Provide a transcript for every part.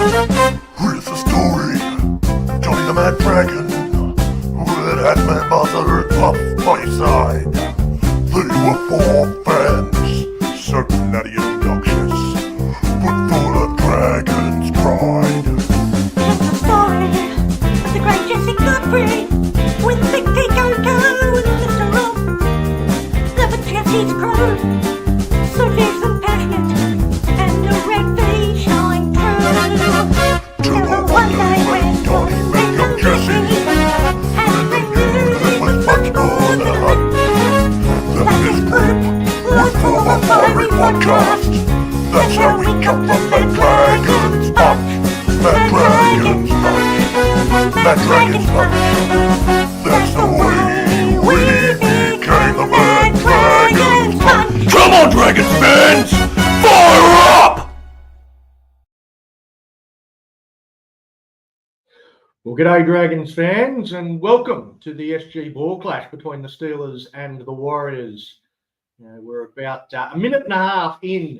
Here's the story. Johnny the Mad Dragon, who had my mother off by his side. They were four friends, certainly obnoxious, but full of dragon's pride. Here's the story of the great Jesse Godfrey, with Big T Coco and Mr. Rob. Love of Jesse's crew, so fierce and passionate, and the red V shine true. Till the one day when Johnny met young Jesse, and they knew It was much more than a hug. That his group would form a fiery podcast. That's how we got the Mad Dragon's punch. Mad Dragon's punch. Mad Dragon's punch. That's the way we became the Mad Dragon's punch. Come on, Dragons fans! Fire up! Well, g'day Dragons fans, and welcome to the SG ball clash between the Steelers and the Warriors. We're about a minute and a half in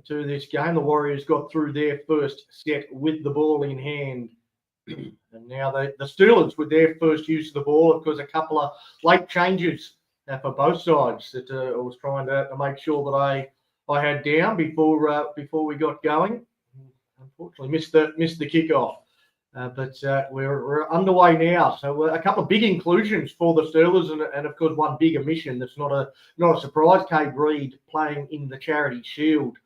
to this game. The Warriors got through their first set with the ball in hand. And now the Steelers with their first use of the ball, of course, a couple of late changes for both sides that I was trying to make sure that I had down before we got going. Unfortunately, missed the kickoff. But we're underway now. So a couple of big inclusions for the Steelers, and of course one big omission that's not a surprise. Cade Reed playing in the Charity Shield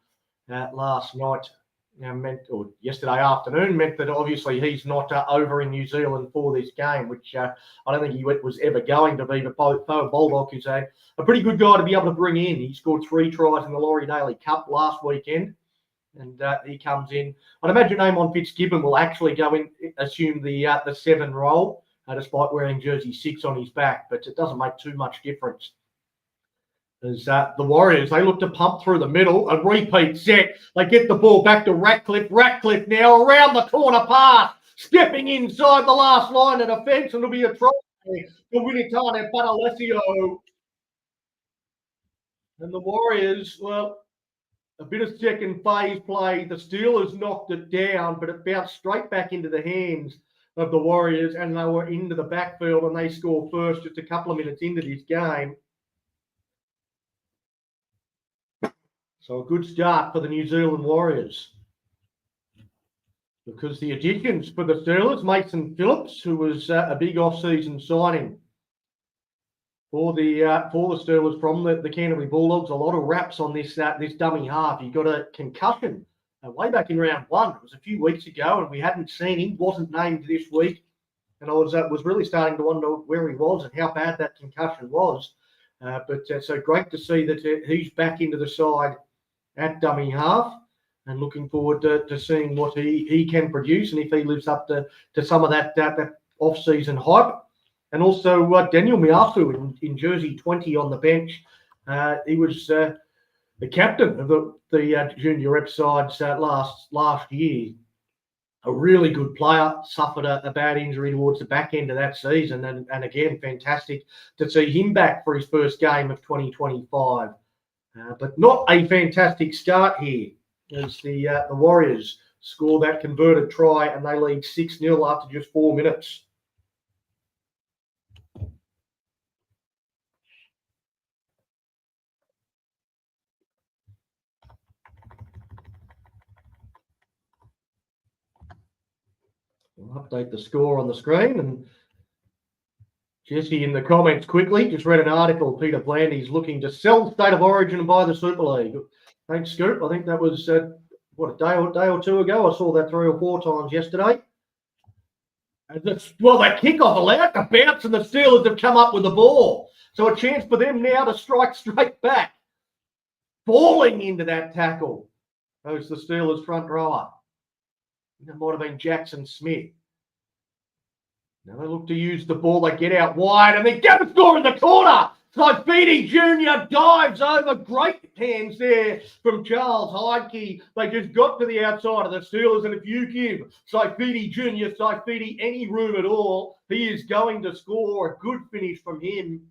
last night, or yesterday afternoon, meant that obviously he's not over in New Zealand for this game, which I don't think he was ever going to be. But Bo Baldock is a pretty good guy to be able to bring in. He scored 3 tries in the Laurie Daly Cup last weekend. And he comes in. I'd imagine Amon Fitzgibbon will actually go in, assume the 7 role, despite wearing jersey 6 on his back. But it doesn't make too much difference. As the Warriors, they look to pump through the middle, a repeat set. They get the ball back to Ratcliffe. Ratcliffe now around the corner pass, stepping inside the last line of defence, and it'll be a try for Winitane Panalesio. And the Warriors, well, a bit of second phase play. The Steelers knocked it down, but it bounced straight back into the hands of the Warriors, and they were into the backfield, and they scored first just a couple of minutes into this game. So a good start for the New Zealand Warriors. Because the additions for the Steelers, Mason Phillips, who was a big off-season signing for the Steelers from the Canterbury Bulldogs. A lot of raps on this dummy half. He got a concussion way back in round 1. It was a few weeks ago, and we hadn't seen him. Wasn't named this week, and I was really starting to wonder where he was and how bad that concussion was. So great to see that he's back into the side at dummy half, and looking forward to seeing what he can produce, and if he lives up to some of that off-season hype. And also Daniel Miafu in jersey 20 on the bench. He was the captain of the junior rep sides last year. A really good player, suffered a bad injury towards the back end of that season. And again, fantastic to see him back for his first game of 2025. But not a fantastic start here as the Warriors score that converted try, and they lead 6-0 after just 4 minutes. We'll update the score on the screen. And Jesse in the comments quickly, just read an article. Peter Blandy's looking to sell State of Origin and buy the Super League. Thanks, Scoop. I think that was, a day or two ago. I saw that 3 or 4 times yesterday. And that kickoff allowed to bounce, and the Steelers have come up with the ball. So a chance for them now to strike straight back. Falling into that tackle goes the Steelers front rower. That might have been Jackson Smith. Now they look to use the ball. They get out wide, and they get the score in the corner. Saifidi Jr. dives over. Great hands there from Charles Heidke. They just got to the outside of the Steelers, and if you give Saifidi any room at all, he is going to score. A good finish from him.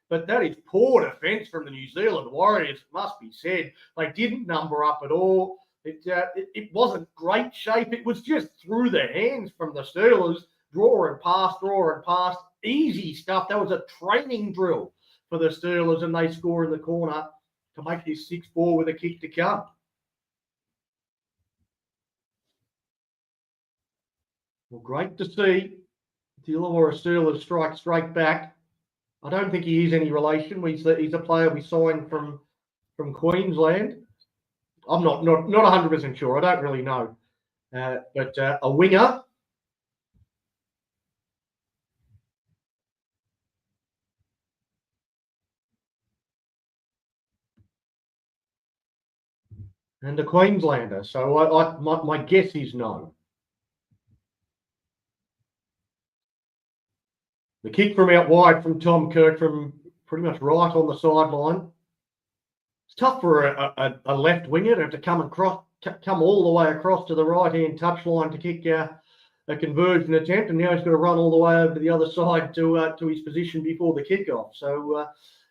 But that is poor defence from the New Zealand Warriors, it must be said. They didn't number up at all. It wasn't great shape. It was just through the hands from the Steelers, draw and pass, easy stuff. That was a training drill for the Steelers, and they score in the corner to make this 6-4 with a kick to come. Well, great to see the Illawarra Steelers strike straight back. I don't think he is any relation. He's a player we signed from Queensland. I'm not 100% sure. I don't really know. But a winger. And a Queenslander. So my guess is no. The kick from out wide from Tom Kirk from pretty much right on the sideline. It's tough for a left winger to have to come all the way across to the right-hand touchline to kick a conversion attempt, and now he's got to run all the way over to the other side to his position before the kickoff. So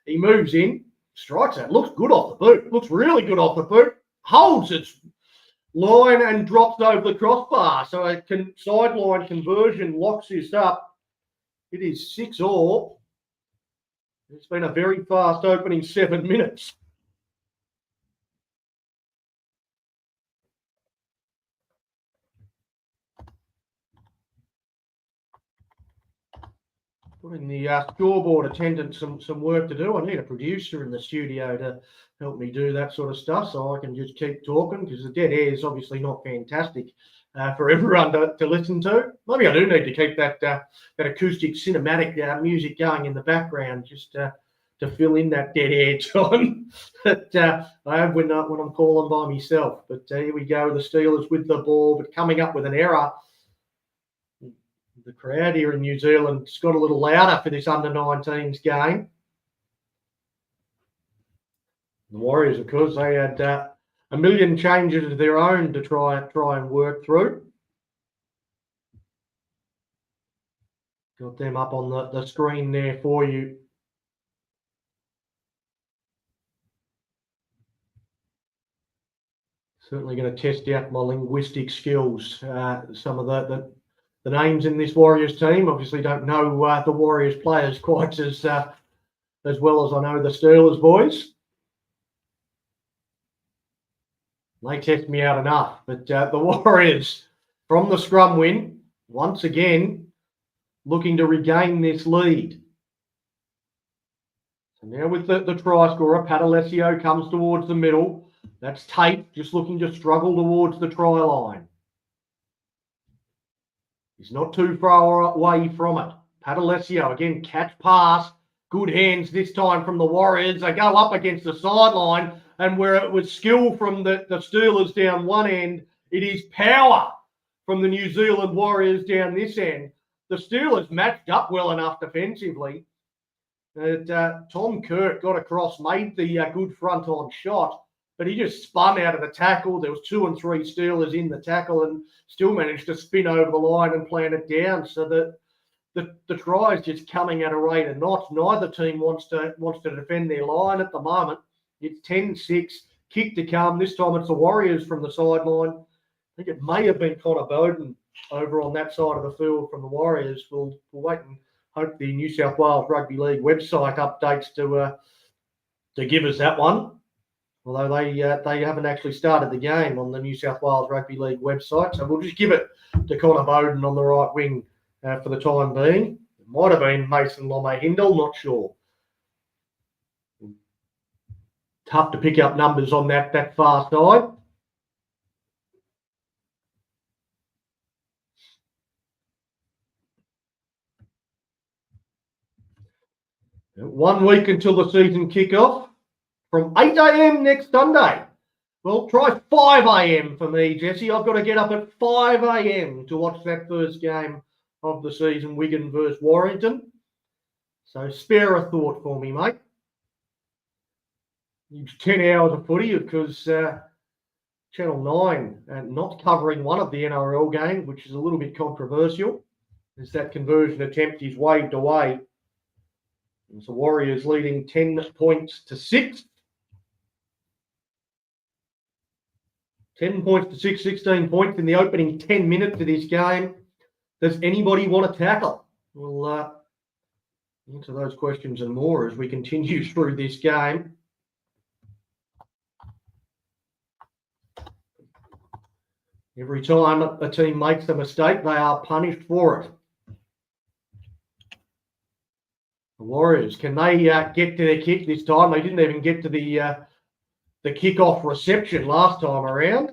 he moves in, strikes it, looks good off the boot, looks really good off the boot, holds its line and drops over the crossbar. So a sideline conversion locks this up. It is 6-6. It's been a very fast opening 7 minutes. Putting the scoreboard attendant some work to do. I need a producer in the studio to help me do that sort of stuff, so I can just keep talking, because the dead air is obviously not fantastic for everyone to listen to. Maybe I do need to keep that acoustic cinematic music going in the background just to fill in that dead air time that I have when I'm calling by myself. But here we go, the Steelers with the ball, but coming up with an error. The crowd here in New Zealand has got a little louder for this under-19s game. The Warriors, of course, they had a million changes of their own to try and work through. Got them up on the screen there for you. Certainly going to test out my linguistic skills. Some of the names in this Warriors team, obviously don't know the Warriors players quite as well as I know the Steelers boys. They test me out enough. But the Warriors, from the scrum win, once again, looking to regain this lead. So now with the try scorer, Padalessio comes towards the middle. That's Tate, just looking to struggle towards the try line. He's not too far away from it. Padalessio, again, catch pass. Good hands this time from the Warriors. They go up against the sideline, and where it was skill from the Steelers down one end, it is power from the New Zealand Warriors down this end. The Steelers matched up well enough defensively that Tom Kirk got across, made the good front-on shot, but he just spun out of the tackle. There was 2 and 3 Steelers in the tackle and still managed to spin over the line and plant it down. So that the try is just coming at a rate of knots. Neither team wants to defend their line at the moment. It's 10-6, kick to come. This time it's the Warriors from the sideline. I think it may have been Connor Bowden over on that side of the field from the Warriors. We'll wait and hope the New South Wales Rugby League website updates to give us that one. Although they haven't actually started the game on the New South Wales Rugby League website. So we'll just give it to Connor Bowden on the right wing for the time being. It might have been Mason Lome-Hindle, not sure. Tough to pick up numbers on that far side.1 week until the season kickoff from 8 a.m. next Sunday. Well, try 5 a.m. for me, Jesse. I've got to get up at 5 a.m. to watch that first game of the season, Wigan versus Warrington. So spare a thought for me, mate. It's 10 hours of footy because Channel 9 not covering one of the NRL games, which is a little bit controversial, as that conversion attempt is waved away. And the Warriors leading 10 points to 6. 10 points to 6, 16 points in the opening 10 minutes of this game. Does anybody want to tackle? We'll answer those questions and more as we continue through this game. Every time a team makes a mistake, they are punished for it. The Warriors, can they get to their kick this time? They didn't even get to the kickoff reception last time around.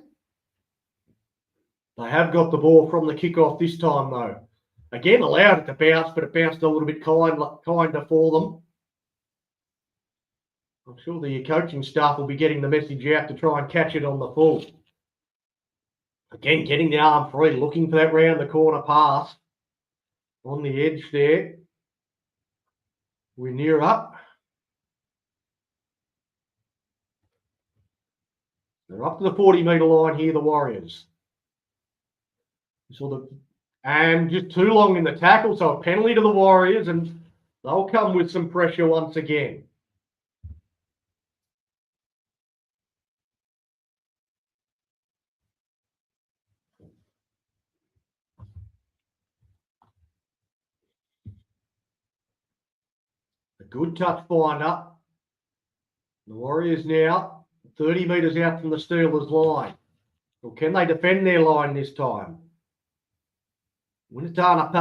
They have got the ball from the kickoff this time, though. Again, allowed it to bounce, but it bounced a little bit kinder for them. I'm sure the coaching staff will be getting the message out to try and catch it on the full. Again, getting the arm free, looking for that round the corner pass. On the edge there. We're near up. They're up to the 40-metre line here, the Warriors. And just too long in the tackle, so a penalty to the Warriors, and they'll come with some pressure once again. A good touch finder. The Warriors now 30 metres out from the Steelers' line. Well, can they defend their line this time? Winatana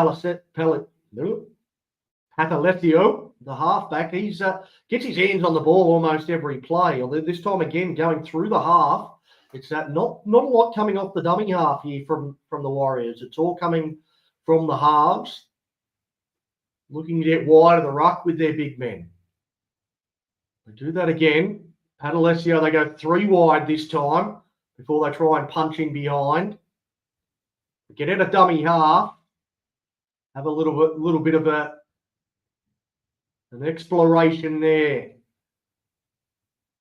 Patalesio, the halfback, he's gets his hands on the ball almost every play. Although this time again, going through the half, it's not a lot coming off the dummy half here from the Warriors. It's all coming from the halves, looking to get wide of the ruck with their big men. They do that again. Patalesio, they go 3 wide this time before they try and punch in behind. Get out a dummy half. Have a little bit of an exploration there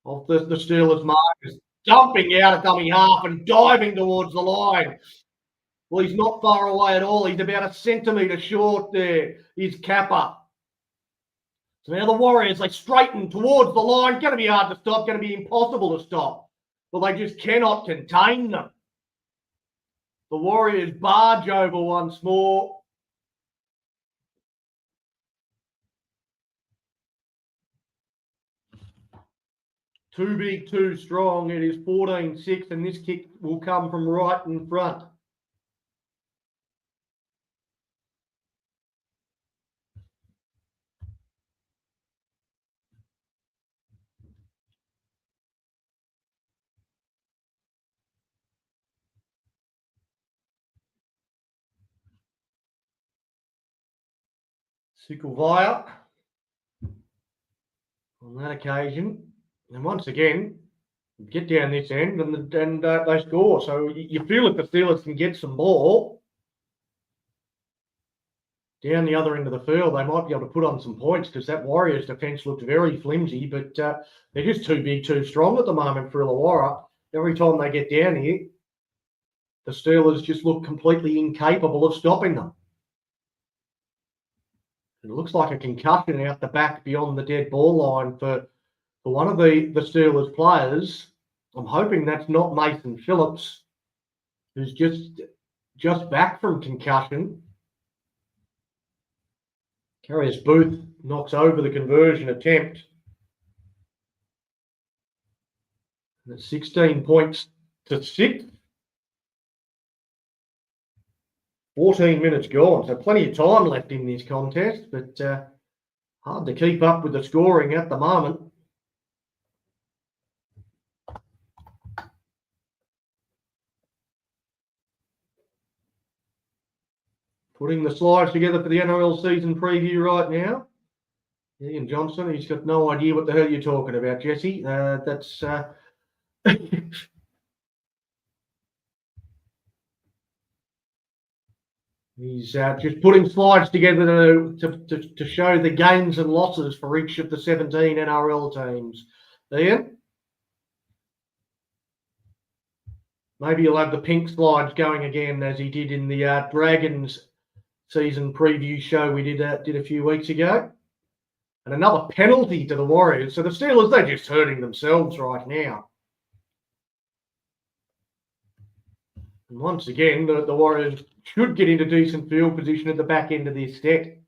of the Steelers' markers, dumping out a dummy half and diving towards the line. Well, he's not far away at all. He's about a centimetre short there. He's Kappa. So now the Warriors, they straighten towards the line. Going to be hard to stop. Going to be impossible to stop. But they just cannot contain them. The Warriors barge over once more. Too big, too strong. It is 14-6, and this kick will come from right in front. Sikulvaya on that occasion. And once again, get down this end and they score. So you feel if the Steelers can get some ball down the other end of the field, they might be able to put on some points because that Warriors defence looked very flimsy, but they're just too big, too strong at the moment for Illawarra. Every time they get down here, the Steelers just look completely incapable of stopping them. It looks like a concussion out the back beyond the dead ball line for one of the Steelers players. I'm hoping that's not Mason Phillips, who's just back from concussion. Carrius Booth knocks over the conversion attempt. And it's 16 points to 6. 14 minutes gone, so plenty of time left in this contest, but hard to keep up with the scoring at the moment. Putting the slides together for the NRL season preview right now. Ian Johnson, he's got no idea what the hell you're talking about, Jesse. That's... He's just putting slides together to show the gains and losses for each of the 17 NRL teams. Ian? Maybe you'll have the pink slides going again as he did in the Dragons season preview show we did a few weeks ago. And another penalty to the Warriors. So the Steelers, they're just hurting themselves right now. And once again, the Warriors should get into decent field position at the back end of this set.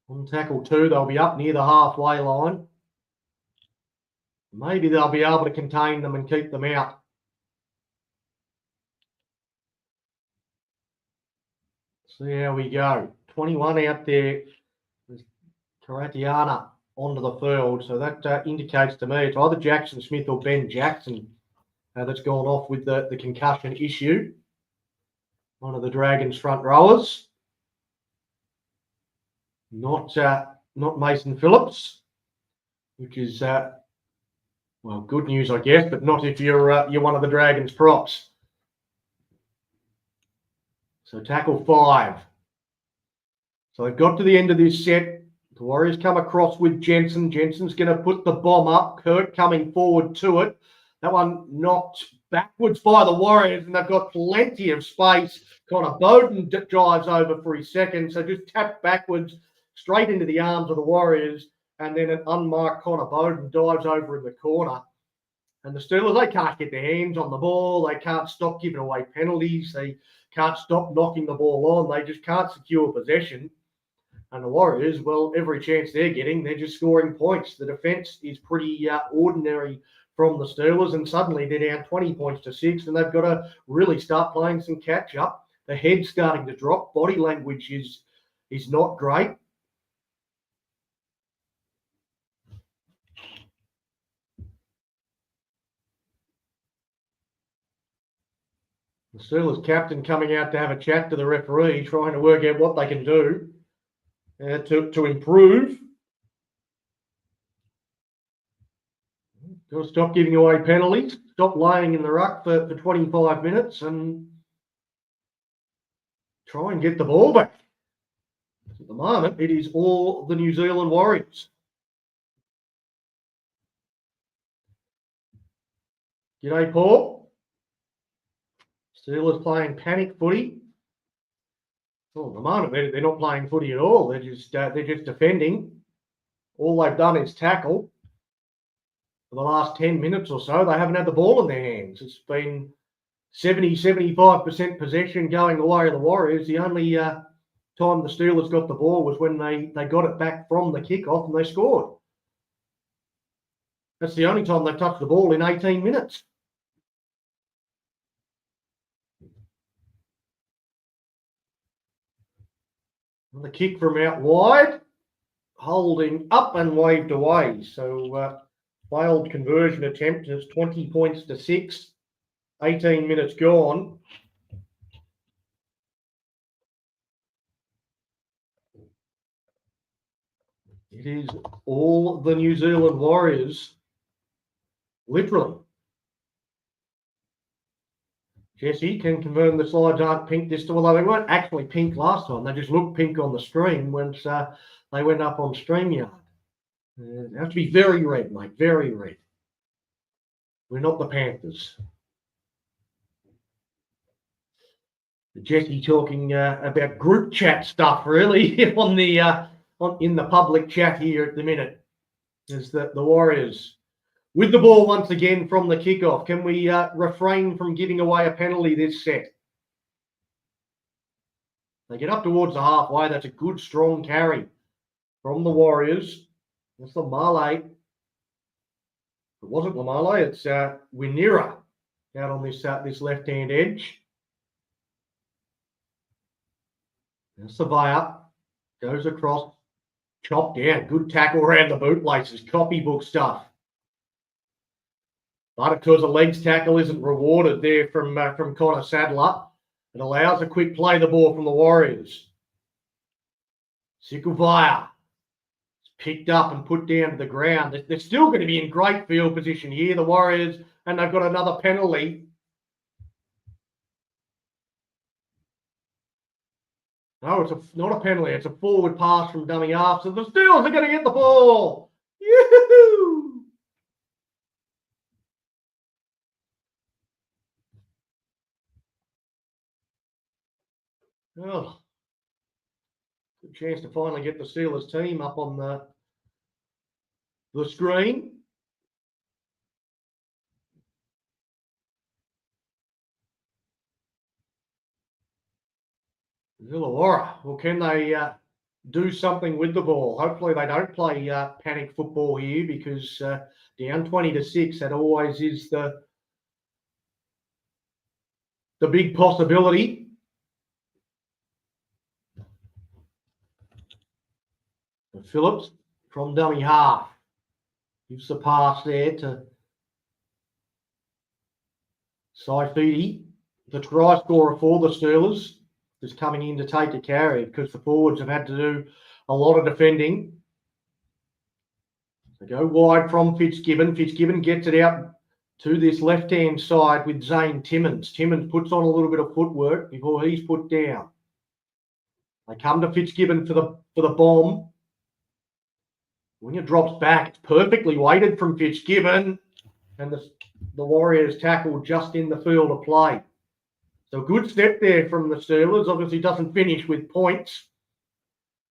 On tackle 2, they'll be up near the halfway line. Maybe they'll be able to contain them and keep them out. See how we go. 21 out there. Karatiana onto the field. So that indicates to me it's either Jackson Smith or Ben Jackson that's gone off with the concussion issue. One of the Dragons front rowers. Not Mason Phillips, which is well, good news, I guess, but not if you're one of the Dragons props. So tackle 5. So they've got to the end of this set. The Warriors come across with Jensen. Jensen's going to put the bomb up. Kurt coming forward to it. That one knocked backwards by the Warriors, and they've got plenty of space. Connor Bowden drives over for his second, so just tapped backwards straight into the arms of the Warriors, and then an unmarked Connor Bowden dives over in the corner. And the Steelers, they can't get their hands on the ball. They can't stop giving away penalties. They can't stop knocking the ball on. They just can't secure possession. And the Warriors, well, every chance they're getting, they're just scoring points. The defence is pretty ordinary from the Steelers, and suddenly they're down 20 points to 6, and they've got to really start playing some catch-up. The head's starting to drop. Body language is not great. The Steelers captain coming out to have a chat to the referee, trying to work out what they can do to improve. Got to stop giving away penalties, stop laying in the ruck for 25 minutes and try and get the ball back. At the moment, it is all the New Zealand Warriors. G'day, Paul. Steelers playing panic footy. Well, at the moment, they're not playing footy at all. They're just defending. All they've done is tackle. For the last 10 minutes or so, they haven't had the ball in their hands. It's been 70-75% possession going the way of the Warriors. The only time the Steelers got the ball was when they got it back from the kickoff and they scored. That's the only time they've touched the ball in 18 minutes. The kick from out wide, holding up and waved away. So failed conversion attempt. It's 20 points to 6. 18 minutes gone. It is all the New Zealand Warriors, literally. Jesse can confirm the slides aren't pink this time, although they weren't actually pink last time. They just looked pink on the stream once they went up on StreamYard. They have to be very red, mate, very red. We're not the Panthers. Jesse talking about group chat stuff, really, in the public chat here at the minute. Is that the Warriors with the ball once again from the kickoff? Can we refrain from giving away a penalty this set? They get up towards the halfway. That's a good, strong carry from the Warriors. That's Lamale. It wasn't Lamale. It's Winera out on this left-hand edge. Now Savaya goes across, chopped down. Good tackle around the bootlaces. Copybook stuff. But because a legs tackle isn't rewarded there from Connor Sadler, it allows a quick play the ball from the Warriors. Sikuvaya is picked up and put down to the ground. They're still going to be in great field position here, the Warriors, and they've got another penalty. No, it's not a penalty. It's a forward pass from dummy half. So the Steelers are going to get the ball. Yoo-hoo! Oh, good chance to finally get the Steelers team up on the screen. Illawarra. Well, can they do something with the ball? Hopefully they don't play panic football here, because down 20-6, that always is the big possibility. And Phillips from dummy half gives the pass there to Saifidi, the try scorer for the Steelers, is coming in to take a carry, because the forwards have had to do a lot of defending. They go wide from Fitzgibbon. Fitzgibbon gets it out to this left-hand side with Zane Timmins. Timmins puts on a little bit of footwork before he's put down. They come to Fitzgibbon for the bomb. When it drops back, it's perfectly weighted from Fitzgibbon, and the Warriors tackle just in the field of play. So a good step there from the Steelers. Obviously doesn't finish with points,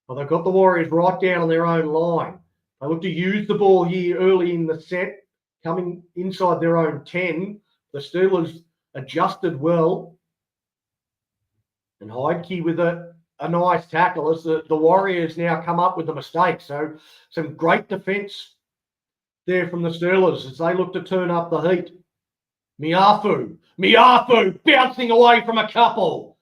but they've got the Warriors right down on their own line. They look to use the ball here early in the set, coming inside their own 10. The Steelers adjusted well. And Heidke with a nice tackle as the Warriors now come up with the mistake. So some great defence there from the Steelers as they look to turn up the heat. Miafu bouncing away from a couple.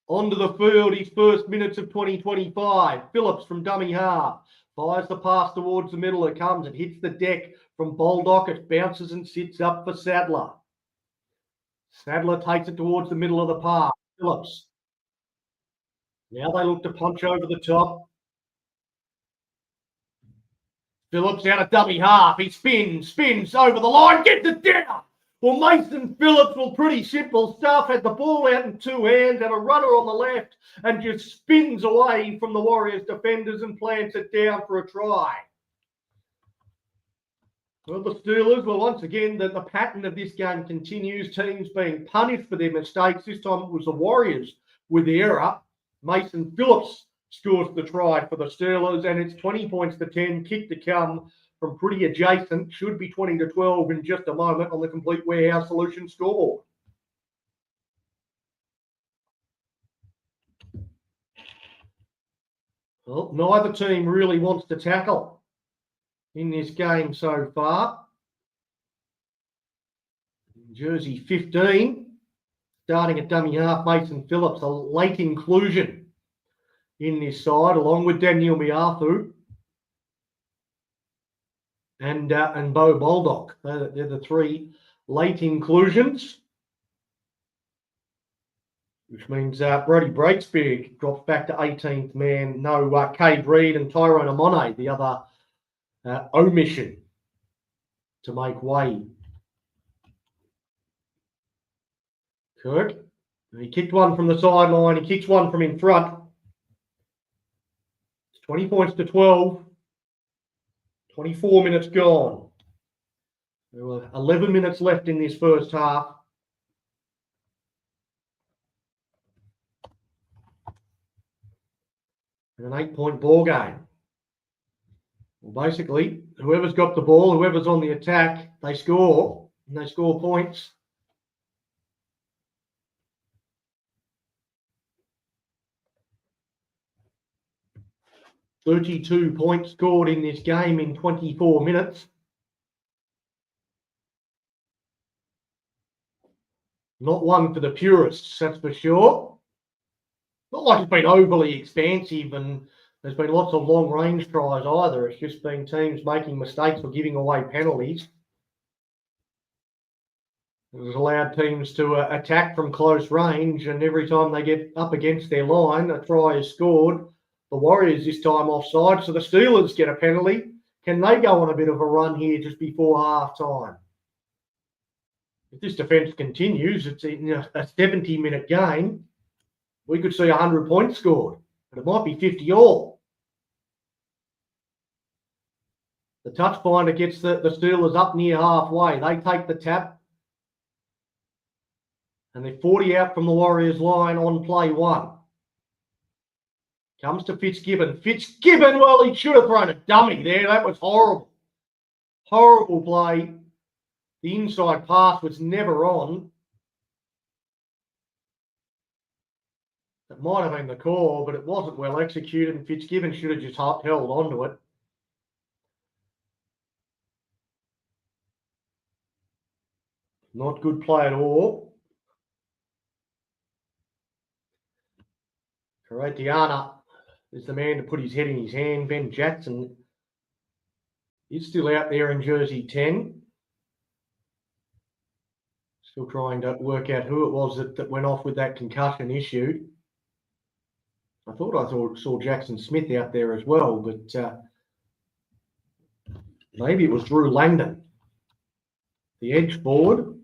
Onto the field, his first minutes of 2025. Phillips from dummy half. Fires the pass towards the middle. It comes. It hits the deck from Baldock. It bounces and sits up for Sadler. Sadler takes it towards the middle of the park. Phillips. Now they look to punch over the top. Phillips out of dummy half. He spins over the line, gets it down. Well, Mason Phillips, well, pretty simple stuff. Had the ball out in two hands, had a runner on the left, and just spins away from the Warriors defenders and plants it down for a try. Well, the Steelers, well, once again, the pattern of this game continues. Teams being punished for their mistakes. This time it was the Warriors with the error. Mason Phillips scores the try for the Steelers, and it's 20 points to 10. Kick to come from pretty adjacent. Should be 20-12 in just a moment on the Complete Warehouse Solutions scoreboard. Well, neither team really wants to tackle in this game so far. Jersey 15, starting at dummy half, Mason Phillips, a late inclusion in this side, along with Daniel Miafu and Bo Baldock. They're the three late inclusions, which means Brody Breakspear drops back to 18th man. No Cade Reed and Tyrone Amone, the other omission to make way. Kirk, he kicked one from the sideline. He kicks one from in front. It's 20 points to 12. 24 minutes gone. There were 11 minutes left in this first half. And an 8-point ball game. Well, basically, whoever's got the ball, whoever's on the attack, they score, and they score points. $32 points scored in this game in 24 minutes. Not one for the purists, that's for sure. Not like it's been overly expansive and there's been lots of long-range tries either. It's just been teams making mistakes or giving away penalties. It has allowed teams to attack from close range, and every time they get up against their line, a try is scored. The Warriors this time offside, so the Steelers get a penalty. Can they go on a bit of a run here just before half-time? If this defence continues, it's a 70-minute game. We could see 100 points scored, but it might be 50 all. The touch finder gets the Steelers up near halfway. They take the tap, and they're 40 out from the Warriors line on play one. Comes to Fitzgibbon. Fitzgibbon, well, he should have thrown a dummy there. That was horrible. Horrible play. The inside pass was never on. It might have been the call, but it wasn't well executed, and Fitzgibbon should have just held onto it. Not good play at all. Karatiana is the man to put his head in his hand. Ben Jackson is still out there in jersey 10. Still trying to work out who it was that went off with that concussion issue. I saw Jackson Smith out there as well, but maybe it was Drew Langdon, the edge forward.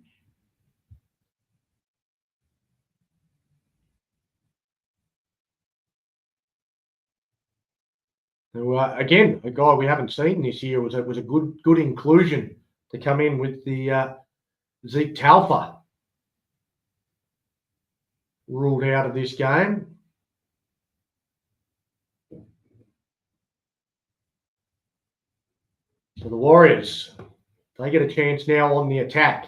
So, again, a guy we haven't seen this year was a good inclusion to come in with the Zeke Talfa ruled out of this game. So the Warriors, they get a chance now on the attack.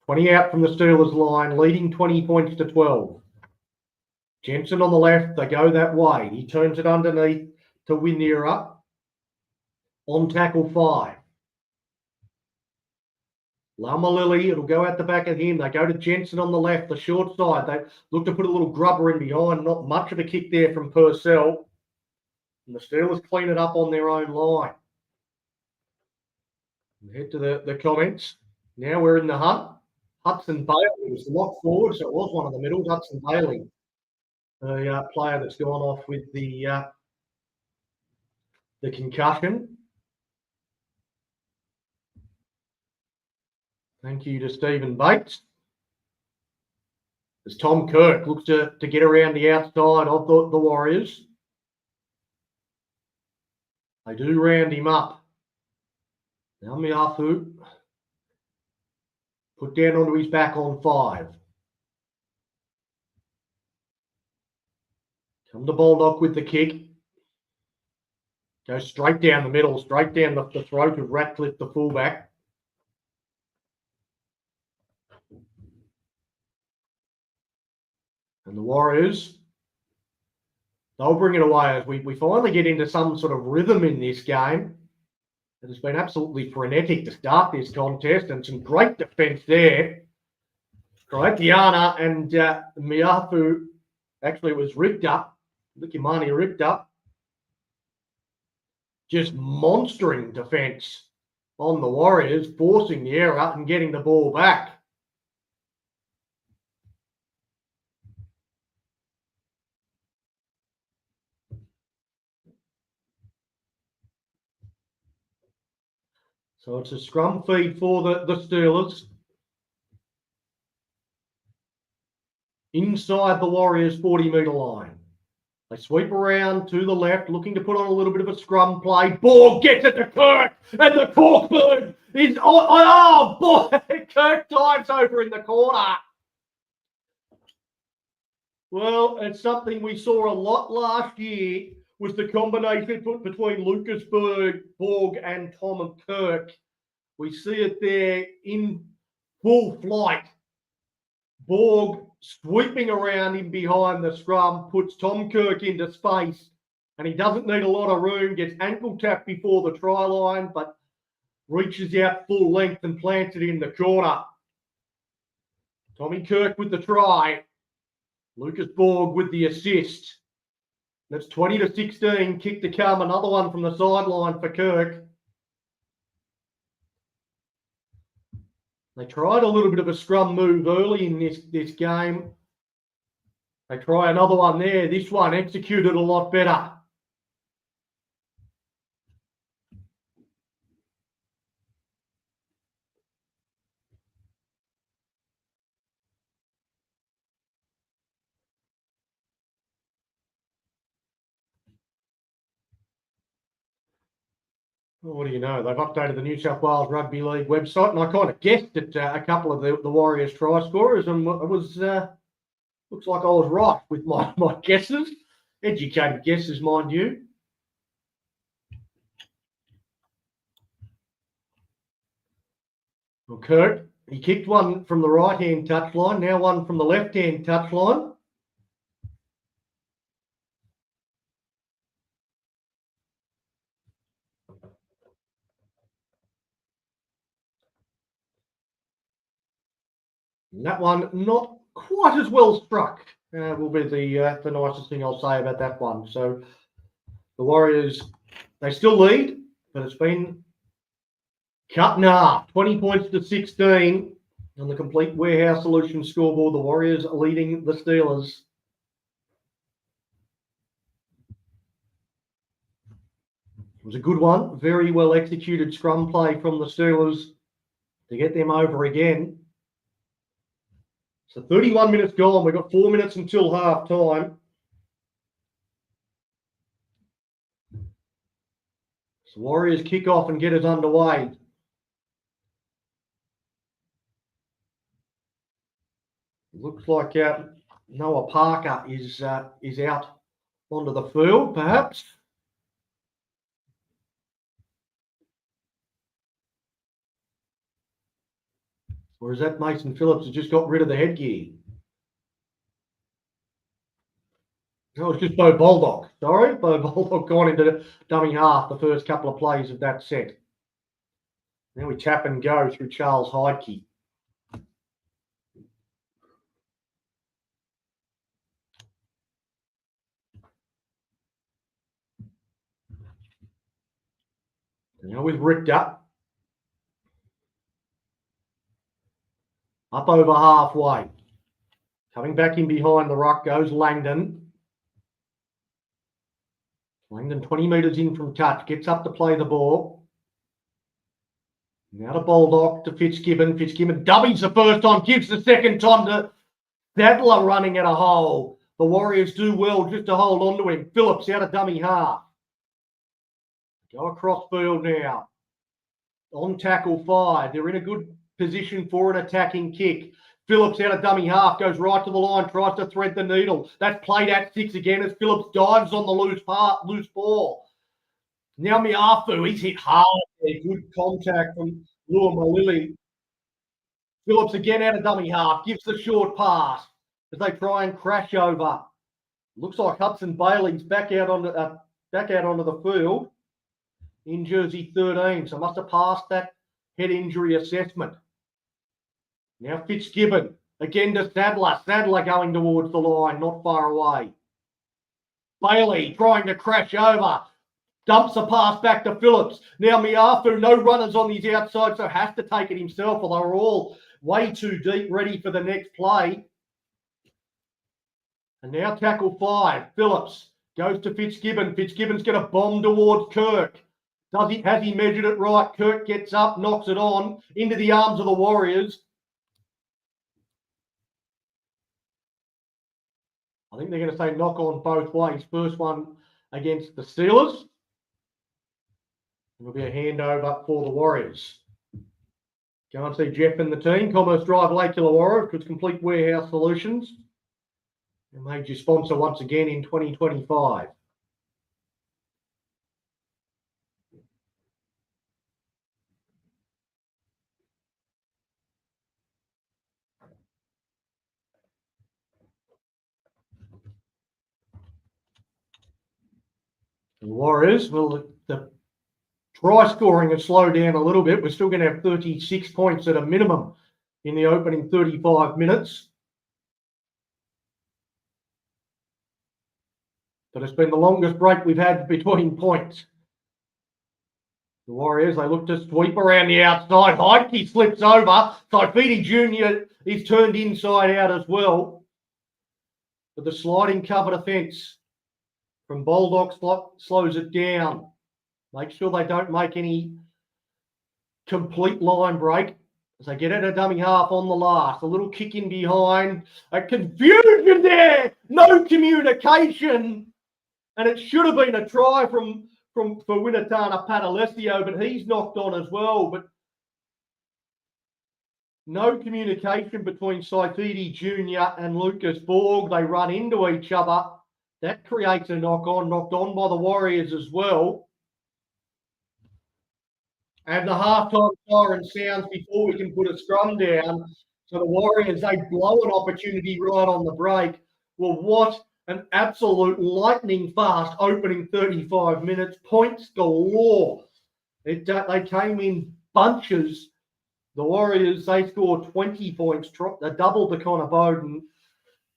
20 out from the Steelers line, leading 20 points to 12. Jensen on the left, they go that way. He turns it underneath to Wynyard. On tackle 5. Lamalili, it'll go out the back of him. They go to Jensen on the left, the short side. They look to put a little grubber in behind. Not much of a kick there from Purcell. And the Steelers clean it up on their own line. Head to the comments. Now we're in the hunt. Hudson Bailey was the lock forward, so it was one of the middles. Hudson Bailey, the player that's gone off with the concussion. Thank you to Stephen Bates. As Tom Kirk looks to get around the outside of the Warriors. They do round him up. Now Miafu put down onto his back on 5. Come to Baldock with the kick. Goes straight down the middle, straight down the throat of Ratcliffe, the fullback. And the Warriors, they'll bring it away as we finally get into some sort of rhythm in this game. It has been absolutely frenetic to start this contest, and some great defence there. Croatiana and Miafu actually was ripped up. Likimani ripped up. Just monstering defence on the Warriors, forcing the error and getting the ball back. So it's a scrum feed for the Steelers. Inside the Warriors' 40-metre line. They sweep around to the left, looking to put on a little bit of a scrum play. Borg gets it to Kirk, and the corkboard is... Oh, boy! Kirk dives over in the corner. Well, it's something we saw a lot last year, was the combination between Lucas Borg and Tom Kirk. We see it there in full flight. Borg sweeping around him behind the scrum, puts Tom Kirk into space, and he doesn't need a lot of room, gets ankle tapped before the try line, but reaches out full length and plants it in the corner. Tommy Kirk with the try. Lucas Borg with the assist. That's 20-16, kick to come. Another one from the sideline for Kirk. They tried a little bit of a scrum move early in this game. They try another one there. This one executed a lot better. What do you know? They've updated the New South Wales Rugby League website, and I kind of guessed at a couple of the Warriors try scorers, and it was looks like I was right with my guesses. Educated guesses, mind you. Well, Kirk, he kicked one from the right-hand touchline, now one from the left-hand touchline. And that one not quite as well struck will be the nicest thing I'll say about that one. So the Warriors, they still lead, but it's been cut in half, 20 points to 16 on the complete Warehouse Solutions scoreboard. The Warriors are leading the Steelers. It was a good one, very well executed scrum play from the Steelers to get them over again. So 31 minutes gone. We've got 4 minutes until half time. So Warriors kick off and get us underway. Looks like Noah Parker is out onto the field, perhaps. Or is that Mason Phillips who just got rid of the headgear? No, it's just Bo Baldock. Sorry, Bo Baldock gone into dummy half the first couple of plays of that set. Now we tap and go through Charles Heidke. Now with Richter. Up over halfway. Coming back in behind the ruck goes Langdon. Langdon 20 metres in from touch. Gets up to play the ball. Now to Baldock to Fitzgibbon. Fitzgibbon dummies the first time. Gives the second time to Sadler running at a hole. The Warriors do well just to hold on to him. Phillips out of dummy half. Go across field now. On tackle 5. They're in a good position for an attacking kick. Phillips out of dummy half, goes right to the line, tries to thread the needle. That's played at 6 again as Phillips dives on the loose ball. Now Miafu, he's hit hard there. Good contact from Lua Malili. Phillips again out of dummy half, gives the short pass as they try and crash over. Looks like Hudson Bailey's back out onto the field in jersey 13, so must have passed that head injury assessment. Now Fitzgibbon, again to Sadler. Sadler going towards the line, not far away. Bailey trying to crash over. Dumps a pass back to Phillips. Now Miafu, no runners on his outside, so has to take it himself, or they were all way too deep, ready for the next play. And now tackle 5. Phillips goes to Fitzgibbon. Fitzgibbon's going to bomb towards Kirk. Has he measured it right? Kirk gets up, knocks it on into the arms of the Warriors. I think they're going to say knock on both ways. First one against the Steelers. It'll be a handover for the Warriors. Go and see Jeff and the team. Commerce Drive, Lake Illawarra, because Complete Warehouse Solutions. A major sponsor once again in 2025. The Warriors, well, the try scoring has slowed down a little bit. We're still going to have 36 points at a minimum in the opening 35 minutes. But it's been the longest break we've had between points. The Warriors, they look to sweep around the outside. Heidke slips over. Saifidi Jr. is turned inside out as well. But the sliding cover defence from Baldock slows it down. Make sure they don't make any complete line break as they get at a dummy half on the last. A little kick in behind. A confusion there. No communication. And it should have been a try for Winatana Patalesio, but he's knocked on as well. But no communication between Saifidi Jr. and Lucas Borg. They run into each other. That creates a knocked on by the Warriors as well. And the halftime siren sounds before we can put a scrum down. So the Warriors, they blow an opportunity right on the break. Well, what an absolute lightning fast opening 35 minutes. Points galore. They came in bunches The Warriors, they scored 20 points. They doubled to Connor Bowden.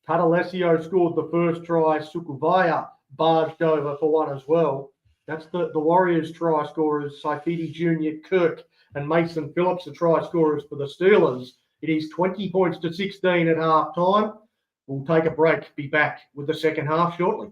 Tatalesio scored the first try. Sukuvaya barged over for one as well. That's the Warriors' try scorers, Saifidi Jr., Kirk, and Mason Phillips, the try scorers for the Steelers. It is 20 points to 16 at half time. We'll take a break, be back with the second half shortly.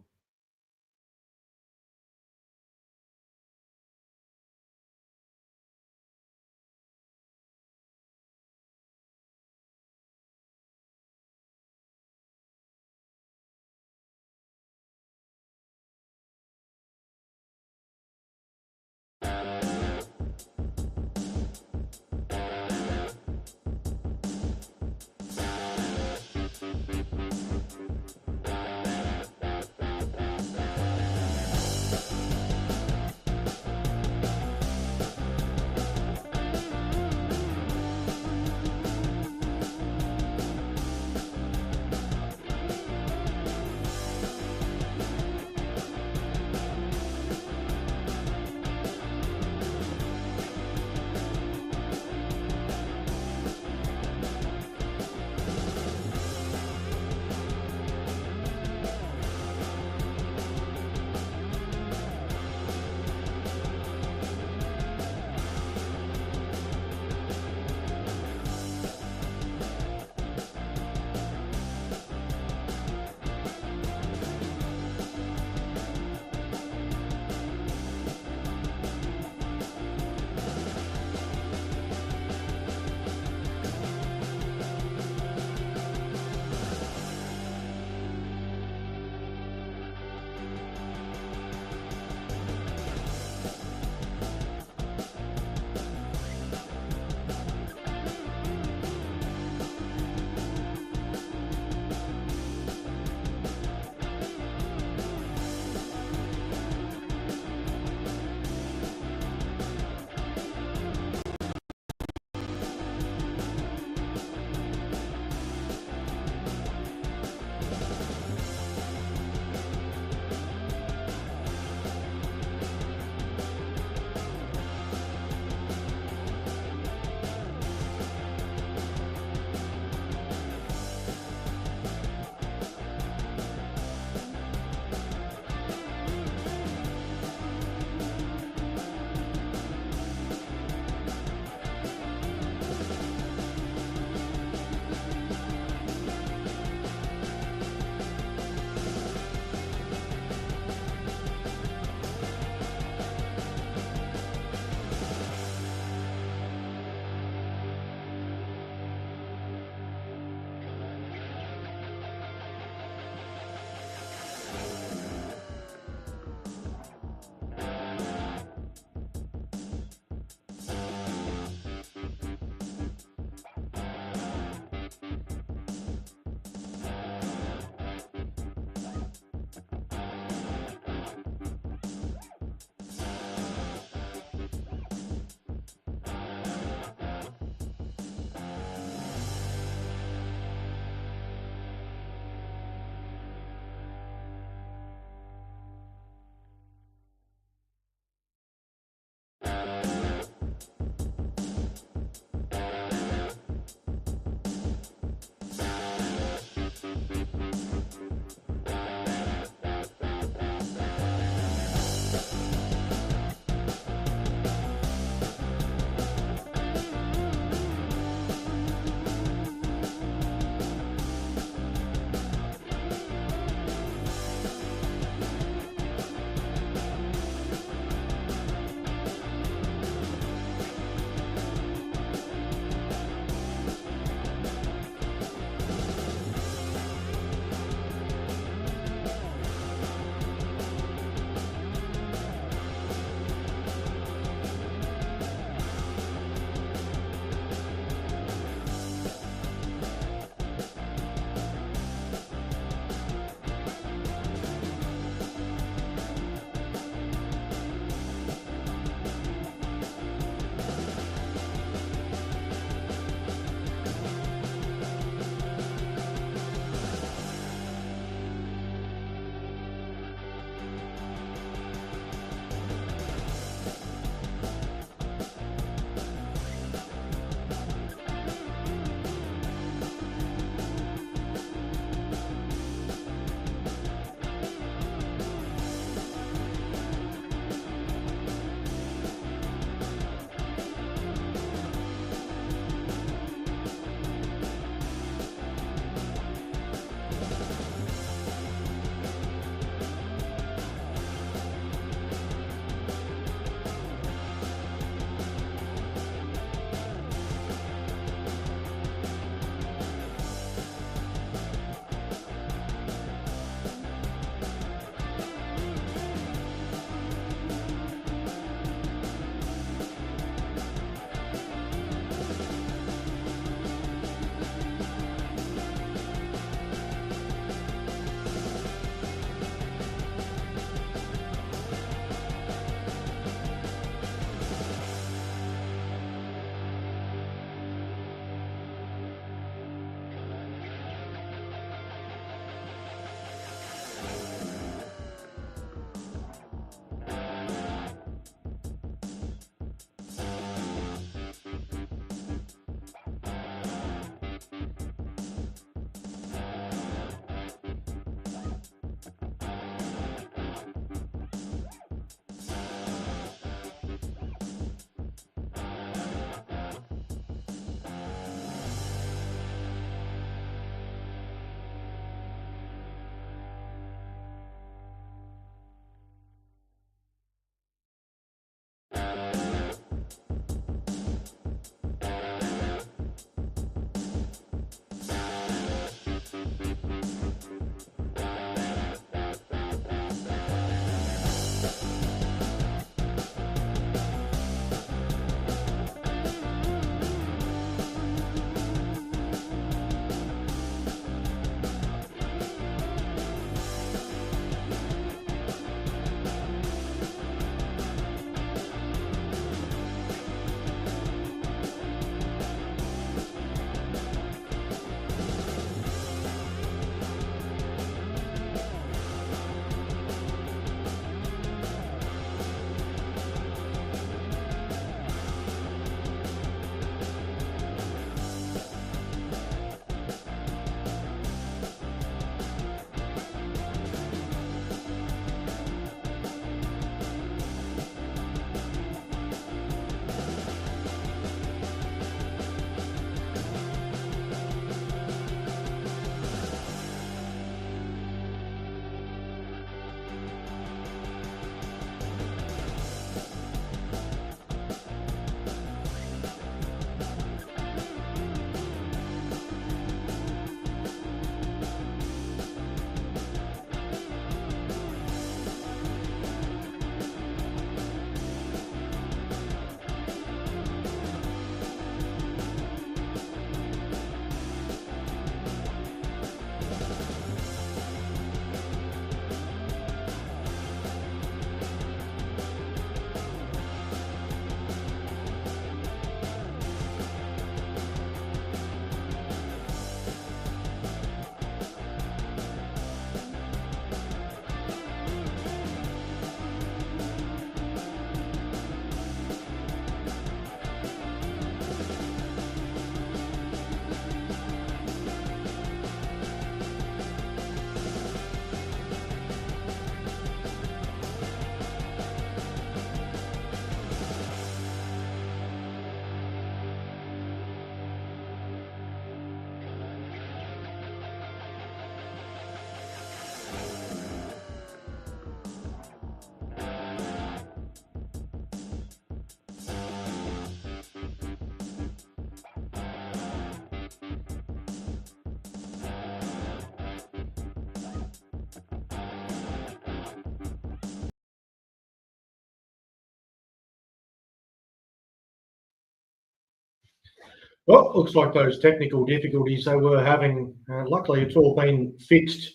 Well, looks like those technical difficulties they were having, luckily it's all been fixed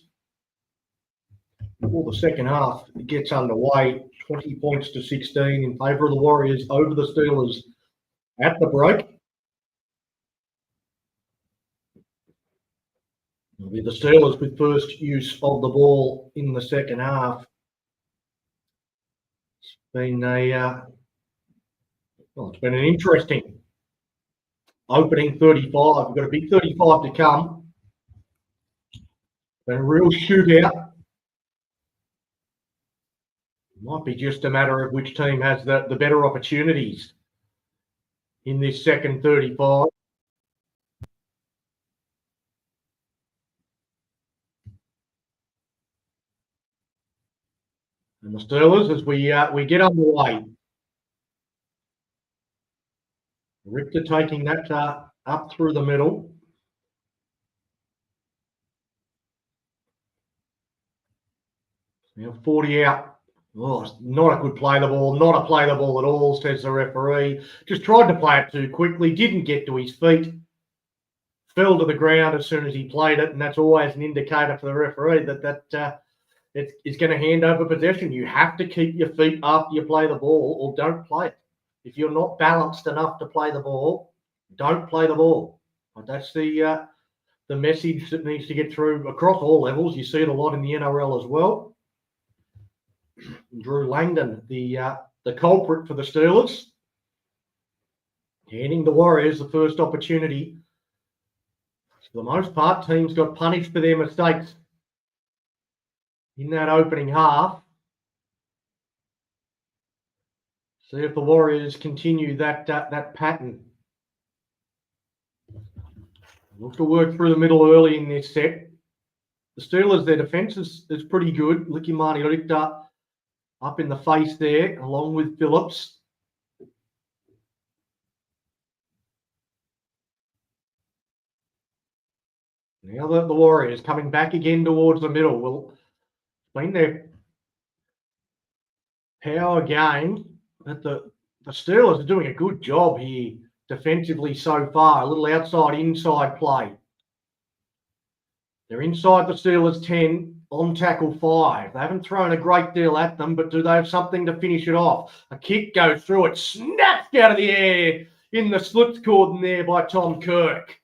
before the second half gets underway. 20 points to 16 in favour of the Warriors over the Steelers at the break. It'll be the Steelers with first use of the ball in the second half. It's been it's been an interesting opening 35. We've got a big 35 to come. Been a real shootout. Might be just a matter of which team has the better opportunities in this second 35. And the Steelers, as we get underway, Richter taking that up through the middle. Now 40 out. Oh, it's not a good play the ball, not a play the ball at all, says the referee. Just tried to play it too quickly, didn't get to his feet, fell to the ground as soon as he played it, and that's always an indicator for the referee that it's going to hand over possession. You have to keep your feet after you play the ball, or don't play it. If you're not balanced enough to play the ball, don't play the ball. But that's the message that needs to get through across all levels. You see it a lot in the NRL as well. Drew Langdon, the culprit for the Steelers, handing the Warriors the first opportunity. For the most part, teams got punished for their mistakes in that opening half. See if the Warriors continue that pattern. Look to work through the middle early in this set. The Steelers, their defence is pretty good. Lickimani Richter up in the face there, along with Phillips. Now that the Warriors coming back again towards the middle. Well, it's been their power game, but the Steelers are doing a good job here defensively so far. A little outside-inside play. They're inside the Steelers 10, on tackle 5. They haven't thrown a great deal at them, but do they have something to finish it off? A kick goes through it, snapped out of the air in the slips cordon there by Tom Kirk.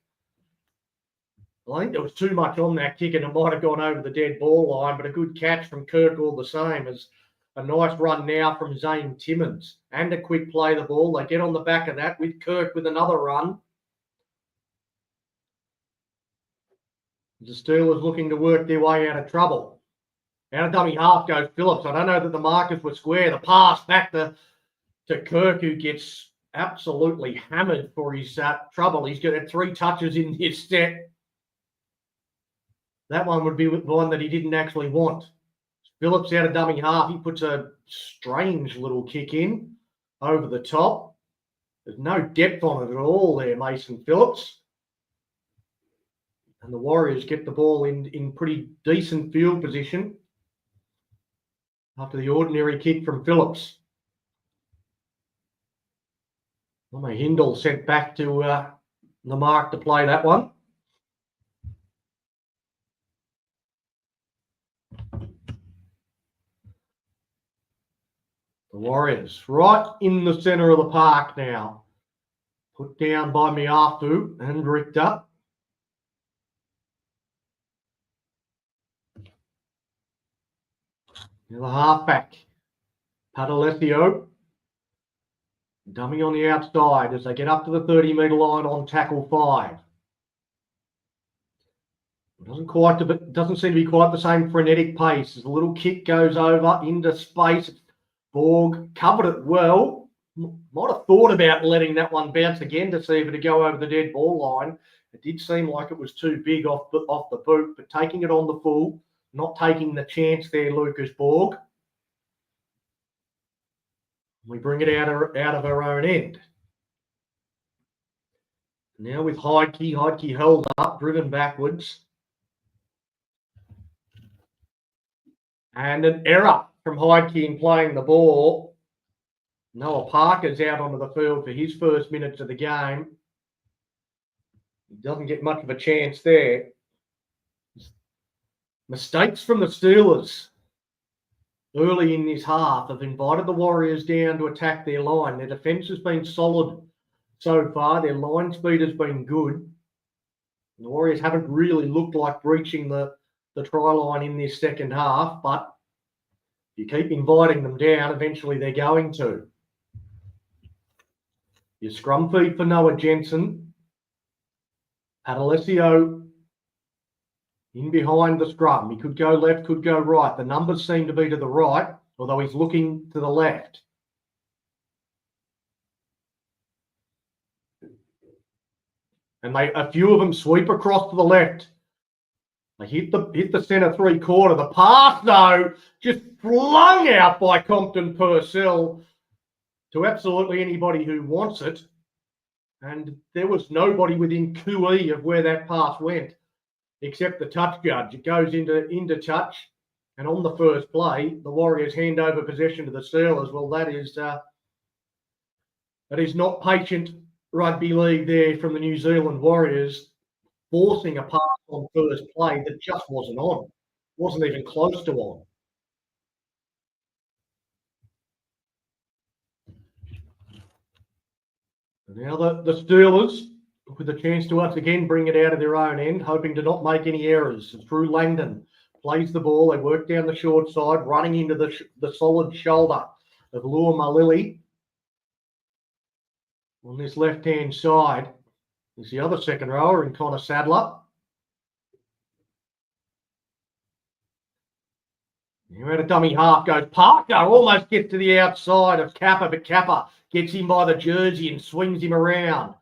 I think there was too much on that kick and it might have gone over the dead ball line, but a good catch from Kirk all the same. As a nice run now from Zane Timmins and a quick play the ball. They get on the back of that with Kirk with another run. The Steelers looking to work their way out of trouble. Out of dummy half goes Phillips. I don't know that the markers were square. The pass back to Kirk, who gets absolutely hammered for his trouble. He's got 3 touches in this set. That one would be the one that he didn't actually want. Phillips out of dummy half. He puts a strange little kick in over the top. There's no depth on it at all there, Mason Phillips. And the Warriors get the ball in pretty decent field position after the ordinary kick from Phillips. Hindle sent back to the mark to play that one. The Warriors right in the centre of the park now. Put down by Miafu and Richter. Now the halfback, Padalesio, dummy on the outside as they get up to the 30-metre line on tackle 5. Doesn't seem to be quite the same frenetic pace as the little kick goes over into space. Borg covered it well. Might have thought about letting that one bounce again to see if it'd go over the dead ball line. It did seem like it was too big off the boot, but taking it on the full. Not taking the chance there, Lucas Borg. We bring it out of our own end. Now with Heidke held up, driven backwards. And an error from Heidke in playing the ball. Noah Parker's out onto the field for his first minutes of the game. He doesn't get much of a chance there. Mistakes from the Steelers early in this half have invited the Warriors down to attack their line. Their defence has been solid so far. Their line speed has been good. The Warriors haven't really looked like breaching the try line in this second half, but if you keep inviting them down, eventually they're going to. Your scrum feed for Noah Jensen. Padalessio in behind the scrum. He could go left, could go right. The numbers seem to be to the right, although he's looking to the left. And a few of them sweep across to the left. They hit the centre three-quarter. The pass, though, just flung out by Compton Purcell to absolutely anybody who wants it. And there was nobody within QE of where that pass went, except the touch judge. It goes into touch, and on the first play, the Warriors hand over possession to the Steelers. Well, that is not patient rugby league there from the New Zealand Warriors, forcing a pass on first play that just wasn't on, wasn't even close to on. Now the Steelers, with a chance to once again bring it out of their own end, hoping to not make any errors. Drew Langdon plays the ball. They work down the short side, running into the solid shoulder of Lua Malili. On this left-hand side is the other second rower in Connor Sadler. Here at a dummy half goes Parker, almost gets to the outside of Kappa, but Kappa gets him by the jersey and swings him around.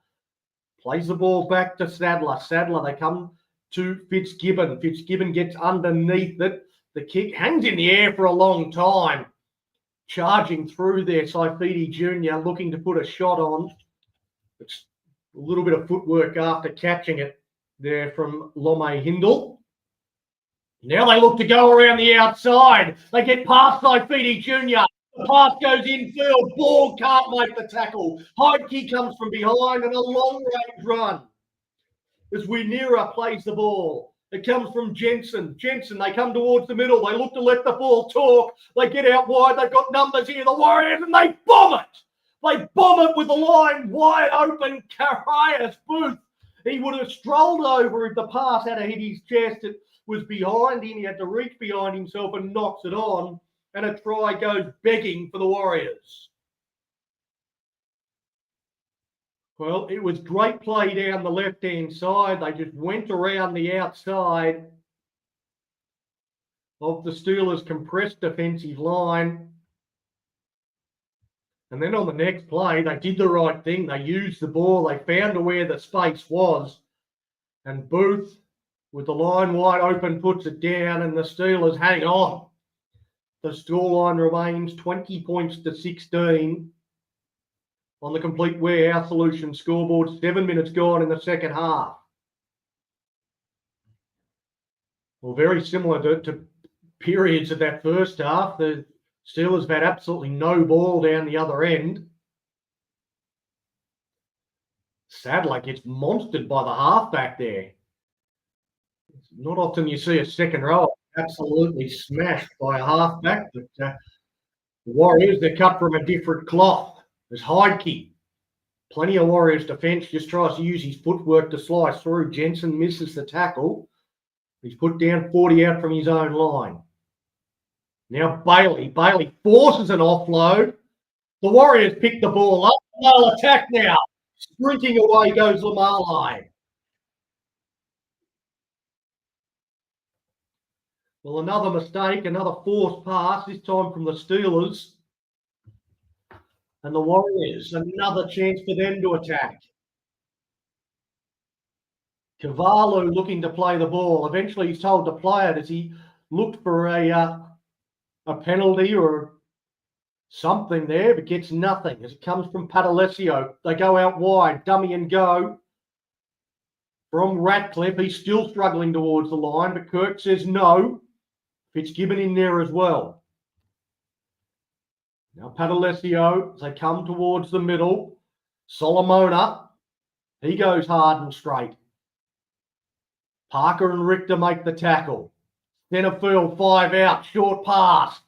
Plays the ball back to Sadler. Sadler, they come to Fitzgibbon. Fitzgibbon gets underneath it. The kick hangs in the air for a long time. Charging through there, Saifidi Jr. looking to put a shot on. It's a little bit of footwork after catching it there from Lome Hindle. Now they look to go around the outside. They get past Saifidi Jr. The pass goes infield. Ball can't make the tackle. Heidke comes from behind and a long-range run as Winera plays the ball. It comes from Jensen. They come towards the middle. They look to let the ball talk. They get out wide. They've got numbers here, the Warriors, and they bomb it. They bomb it with the line wide open. Carias Booth. He would have strolled over if the pass had hit his chest. It was behind him. He had to reach behind himself and knocks it on. And a try goes begging for the Warriors. Well, it was great play down the left-hand side. They just went around the outside of the Steelers' compressed defensive line. And then on the next play, they did the right thing. They used the ball. They found where the space was. And Booth, with the line wide open, puts it down, and the Steelers hang on. The scoreline remains 20 points to 16 on the Complete Warehouse Solutions scoreboard. 7 minutes gone in the second half. Well, very similar to periods of that first half. The Steelers have had absolutely no ball down the other end. Sadler gets monstered by the halfback there. It's not often you see a second row absolutely smashed by a halfback, but the Warriors, they're cut from a different cloth. There's Heidke. Plenty of Warriors defence, just tries to use his footwork to slice through. Jensen misses the tackle. He's put down 40 out from his own line. Now Bailey forces an offload. The Warriors pick the ball up. They'll attack now. Sprinting away goes Lamali. Well, another mistake, another forced pass, this time from the Steelers. And the Warriors, another chance for them to attack. Cavallo looking to play the ball. Eventually he's told to play it as he looked for a penalty or something there, but gets nothing as it comes from Padalessio. They go out wide, dummy and go. From Ratcliffe, he's still struggling towards the line, but Kirk says no. Fitzgibbon in there as well. Now Padalessio, as they come towards the middle. Solomona, he goes hard and straight. Parker and Richter make the tackle. Centre field, 5 out, short pass.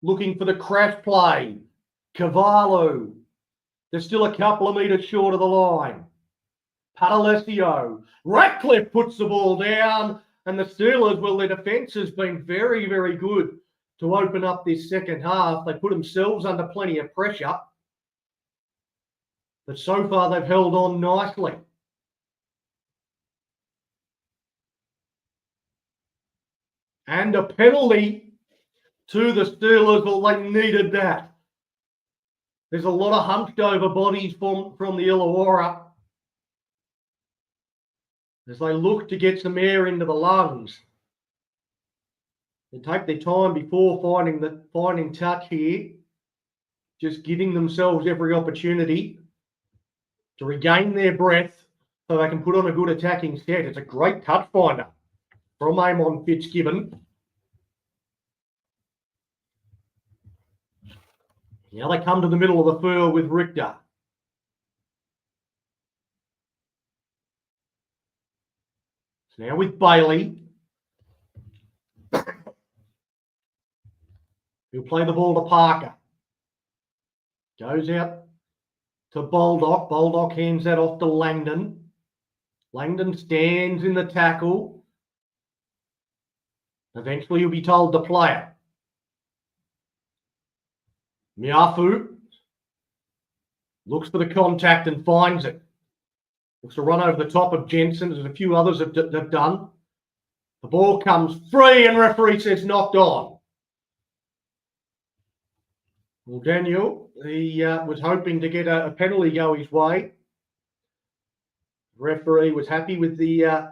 Looking for the crash play. Cavallo. They're still a couple of metres short of the line. Padalessio. Ratcliffe puts the ball down, and the Steelers, well, their defence has been very, very good to open up this second half. They put themselves under plenty of pressure, but so far they've held on nicely. And a penalty to the Steelers. Well, they needed that. There's a lot of hunched over bodies from the Illawarra as they look to get some air into the lungs. They take their time before finding touch here, just giving themselves every opportunity to regain their breath so they can put on a good attacking set. It's a great touch finder from Amon Fitzgibbon. Now they come to the middle of the field with Richter. So now with Bailey. He'll play the ball to Parker. Goes out to Baldock. Baldock hands that off to Langdon. Langdon stands in the tackle. Eventually he'll be told to play it. Miafu looks for the contact and finds it. Looks to run over the top of Jensen, as a few others have done. The ball comes free and referee says knocked on. Well, Daniel, he was hoping to get a penalty go his way. The referee was happy with the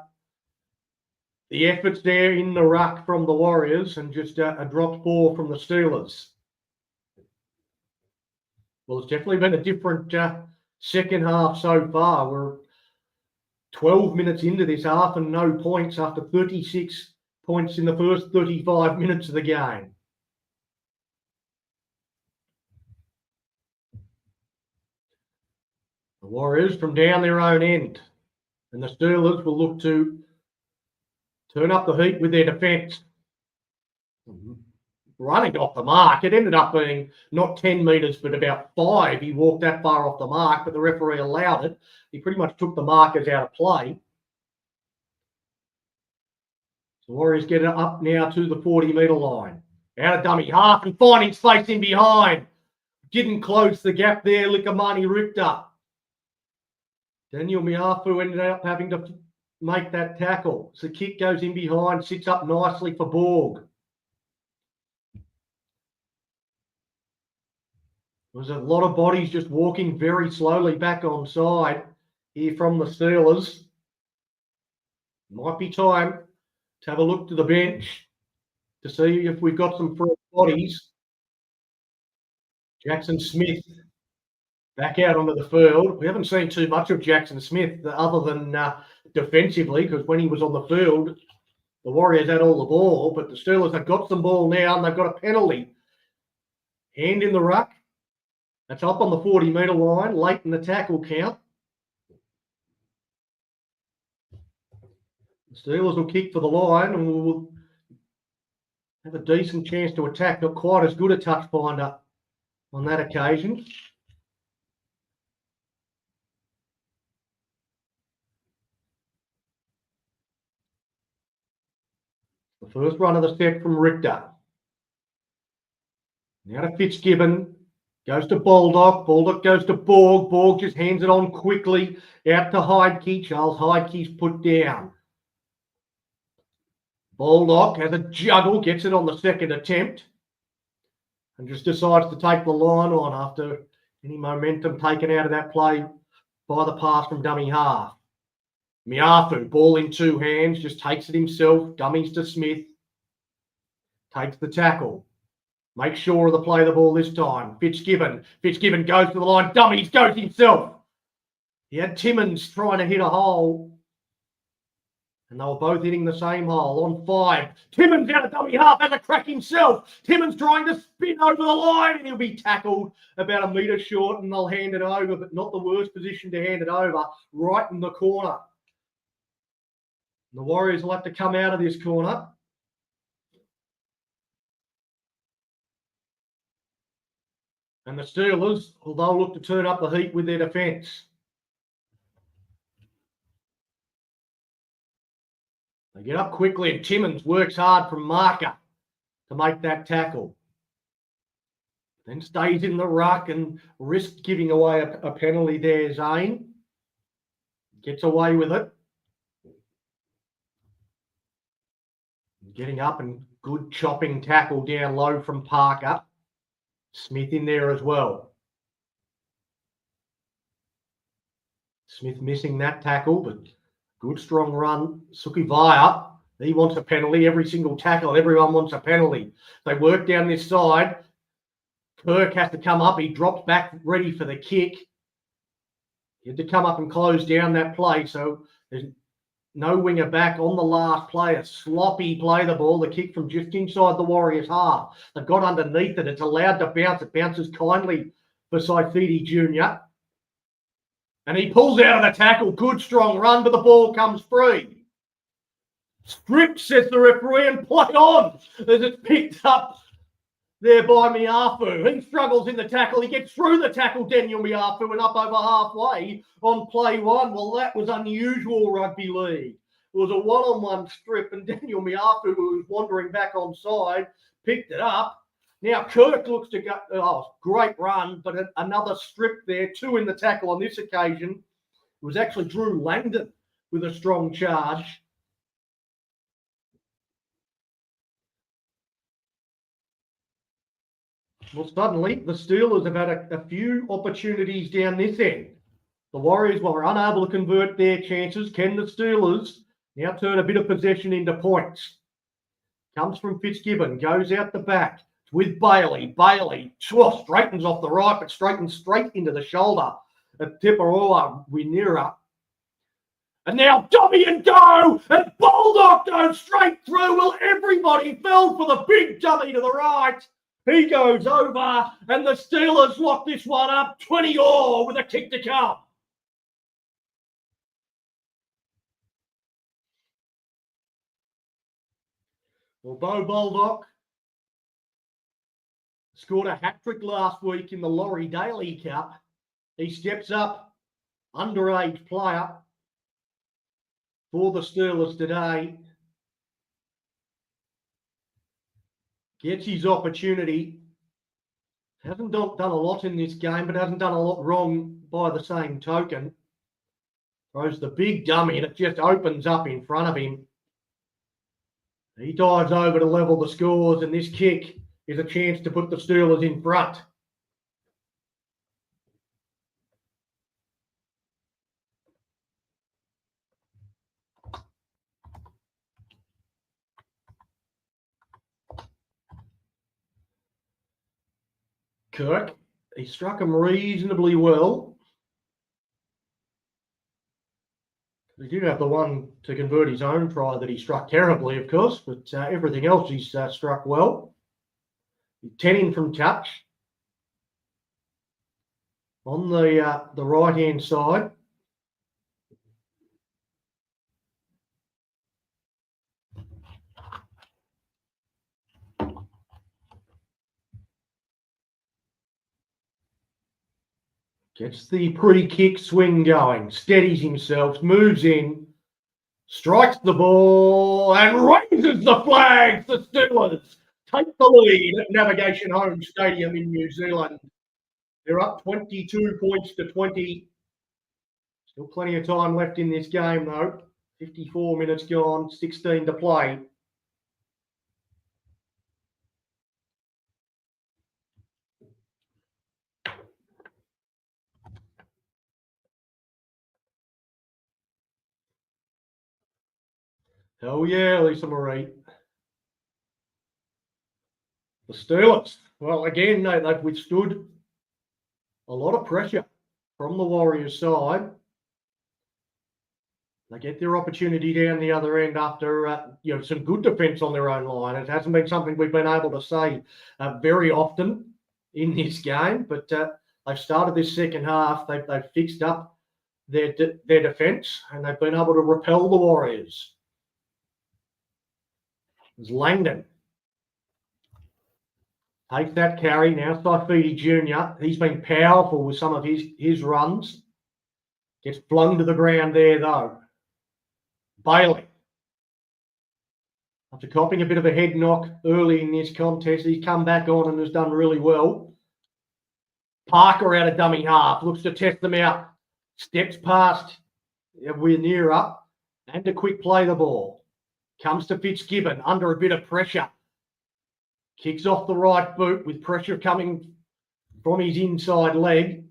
efforts there in the ruck from the Warriors and just a dropped ball from the Steelers. Well, it's definitely been a different second half so far. We're 12 minutes into this half and no points after 36 points in the first 35 minutes of the game. The Warriors from down their own end, and the Steelers will look to turn up the heat with their defence. Running off the mark. It ended up being not 10 metres, but about 5. He walked that far off the mark, but the referee allowed it. He pretty much took the markers out of play. The Warriors get it up now to the 40-metre line. Out of dummy half and finding space in behind. Didn't close the gap there, Likamani Richter. Daniel Miafu ended up having to make that tackle. So kick goes in behind, sits up nicely for Borg. There's a lot of bodies just walking very slowly back on side here from the Steelers. Might be time to have a look to the bench to see if we've got some fresh bodies. Jackson Smith back out onto the field. We haven't seen too much of Jackson Smith other than defensively, because when he was on the field, the Warriors had all the ball, but the Steelers have got some ball now and they've got a penalty. Hand in the ruck. That's up on the 40-metre line, late in the tackle count. The Steelers will kick for the line and we'll have a decent chance to attack. Not quite as good a touch finder on that occasion. The first run of the set from Richter. Now to Fitzgibbon. Goes to Baldock. Baldock goes to Borg. Borg just hands it on quickly out to Heidke. Charles Heidke's put down. Baldock has a juggle, gets it on the second attempt and just decides to take the line on after any momentum taken out of that play by the pass from dummy half. Miafu, ball in two hands, just takes it himself, dummies to Smith, takes the tackle. Make sure of the play of the ball this time. Fitzgibbon goes to the line, dummies, goes himself. He had Timmins trying to hit a hole, and they were both hitting the same hole on 5. Timmins out of dummy half, has a crack himself. Timmins trying to spin over the line, and he'll be tackled about a metre short, and they'll hand it over, but not the worst position to hand it over, right in the corner. The Warriors will have to come out of this corner. And the Steelers, they'll look to turn up the heat with their defence. They get up quickly, and Timmins works hard from marker to make that tackle. Then stays in the ruck and risks giving away a penalty there, Zane. Gets away with it. Getting up and good chopping tackle down low from Parker. Smith in there as well. Smith missing that tackle, but good strong run. Sukivaya, he wants a penalty. Every single tackle, everyone wants a penalty. They work down this side. Kirk has to come up. He drops back ready for the kick. He had to come up and close down that play, so there's no winger back on the last play. A sloppy play, the ball, the kick from just inside the Warriors' half. They've got underneath it. It's allowed to bounce. It bounces kindly for Saifidi Jr. And he pulls out of the tackle. Good strong run, but the ball comes free. Strip, says the referee, and play on as it's picked up there by Miafu. He struggles in the tackle. He gets through the tackle, Daniel Miafu, and up over halfway on play one. Well, that was unusual rugby league. It was a one-on-one strip, and Daniel Miafu, who was wandering back onside, picked it up. Now, Kirk looks to go, great run, but another strip there, two in the tackle on this occasion. It was actually Drew Langdon with a strong charge. Well, suddenly, the Steelers have had a few opportunities down this end. The Warriors were unable to convert their chances. Can the Steelers now turn a bit of possession into points? Comes from Fitzgibbon, goes out the back with Bailey. Bailey straightens off the right, but straightens straight into the shoulder of Tiparoa Winera. And now dummy and go, and Bulldog goes straight through. Well, everybody fell for the big dummy to the right. He goes over, and the Steelers lock this one up 20-all with a kick to come. Well, Bo Baldock scored a hat-trick last week in the Laurie Daly Cup. He steps up, underage player for the Steelers today. Gets his opportunity. Hasn't done a lot in this game, but hasn't done a lot wrong by the same token. Throws the big dummy, and it just opens up in front of him. He dives over to level the scores, and this kick is a chance to put the Steelers in front. Kirk, he struck him reasonably well. He did have the one to convert his own try that he struck terribly, of course, but everything else he's struck well. 10 in from touch on the right-hand side. Gets the pre-kick swing going, steadies himself, moves in, strikes the ball, and raises the flags. The Steelers take the lead at Navigation Home Stadium in New Zealand. They're up 22 points to 20. Still plenty of time left in this game, though. 54 minutes gone, 16 to play. Oh yeah, Lisa Marie. The Steelers, well, again, they've withstood a lot of pressure from the Warriors side. They get their opportunity down the other end after some good defence on their own line. It hasn't been something we've been able to say very often in this game, but they've started this second half. They've fixed up their defence, and they've been able to repel the Warriors. It's Langdon. Takes that carry. Now Saifidi Jr. He's been powerful with some of his runs. Gets flung to the ground there, though. Bailey. After copping a bit of a head knock early in this contest, he's come back on and has done really well. Parker out of dummy half. Looks to test them out. Steps past Winera and a quick play the ball. Comes to Fitzgibbon under a bit of pressure. Kicks off the right boot with pressure coming from his inside leg.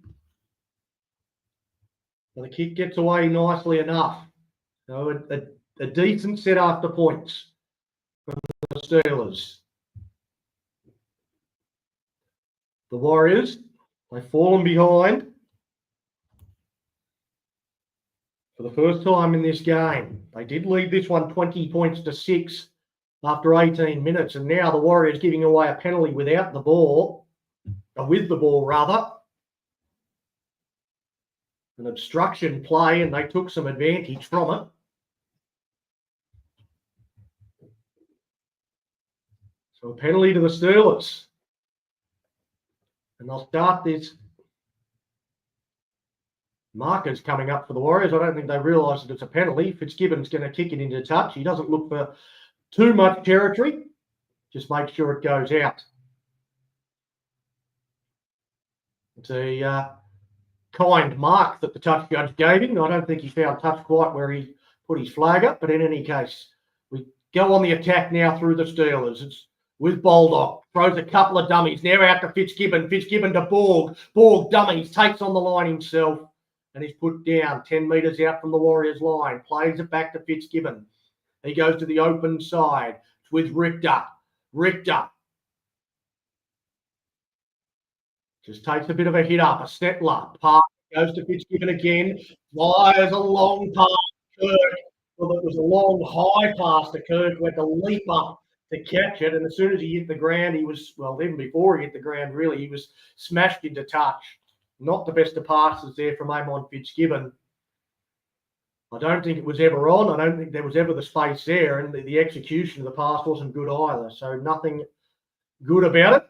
So the kick gets away nicely enough. So a decent set after points from the Steelers. The Warriors, they've fallen behind for the first time in this game. They did lead this one 20 points to 6 after 18 minutes, and now the Warriors giving away a penalty without the ball, or with the ball rather. An obstruction play, and they took some advantage from it. So a penalty to the Steelers. And they'll start this. Markers coming up for the Warriors. I don't think they realise that it's a penalty. Fitzgibbon's going to kick it into touch. He doesn't look for too much territory. Just make sure it goes out. It's a kind mark that the touch judge gave him. I don't think he found touch quite where he put his flag up, but in any case, we go on the attack now through the Steelers. It's with Baldock. Throws a couple of dummies. Now out to Fitzgibbon. Fitzgibbon to Borg. Borg dummies. Takes on the line himself. And he's put down 10 metres out from the Warriors line. Plays it back to Fitzgibbon. He goes to the open side. It's with Richter. Richter just takes a bit of a hit up. A settler. Pass goes to Fitzgibbon again. Fires a long pass to Kirk. Well, it was a long high pass to Kirk who had to leap up to catch it. And as soon as he hit the ground, he was, well, even before he hit the ground, really, he was smashed into touch. Not the best of passes there from Amon Fitzgibbon. I don't think it was ever on. I don't think there was ever the space there, and the execution of the pass wasn't good either. So nothing good about it.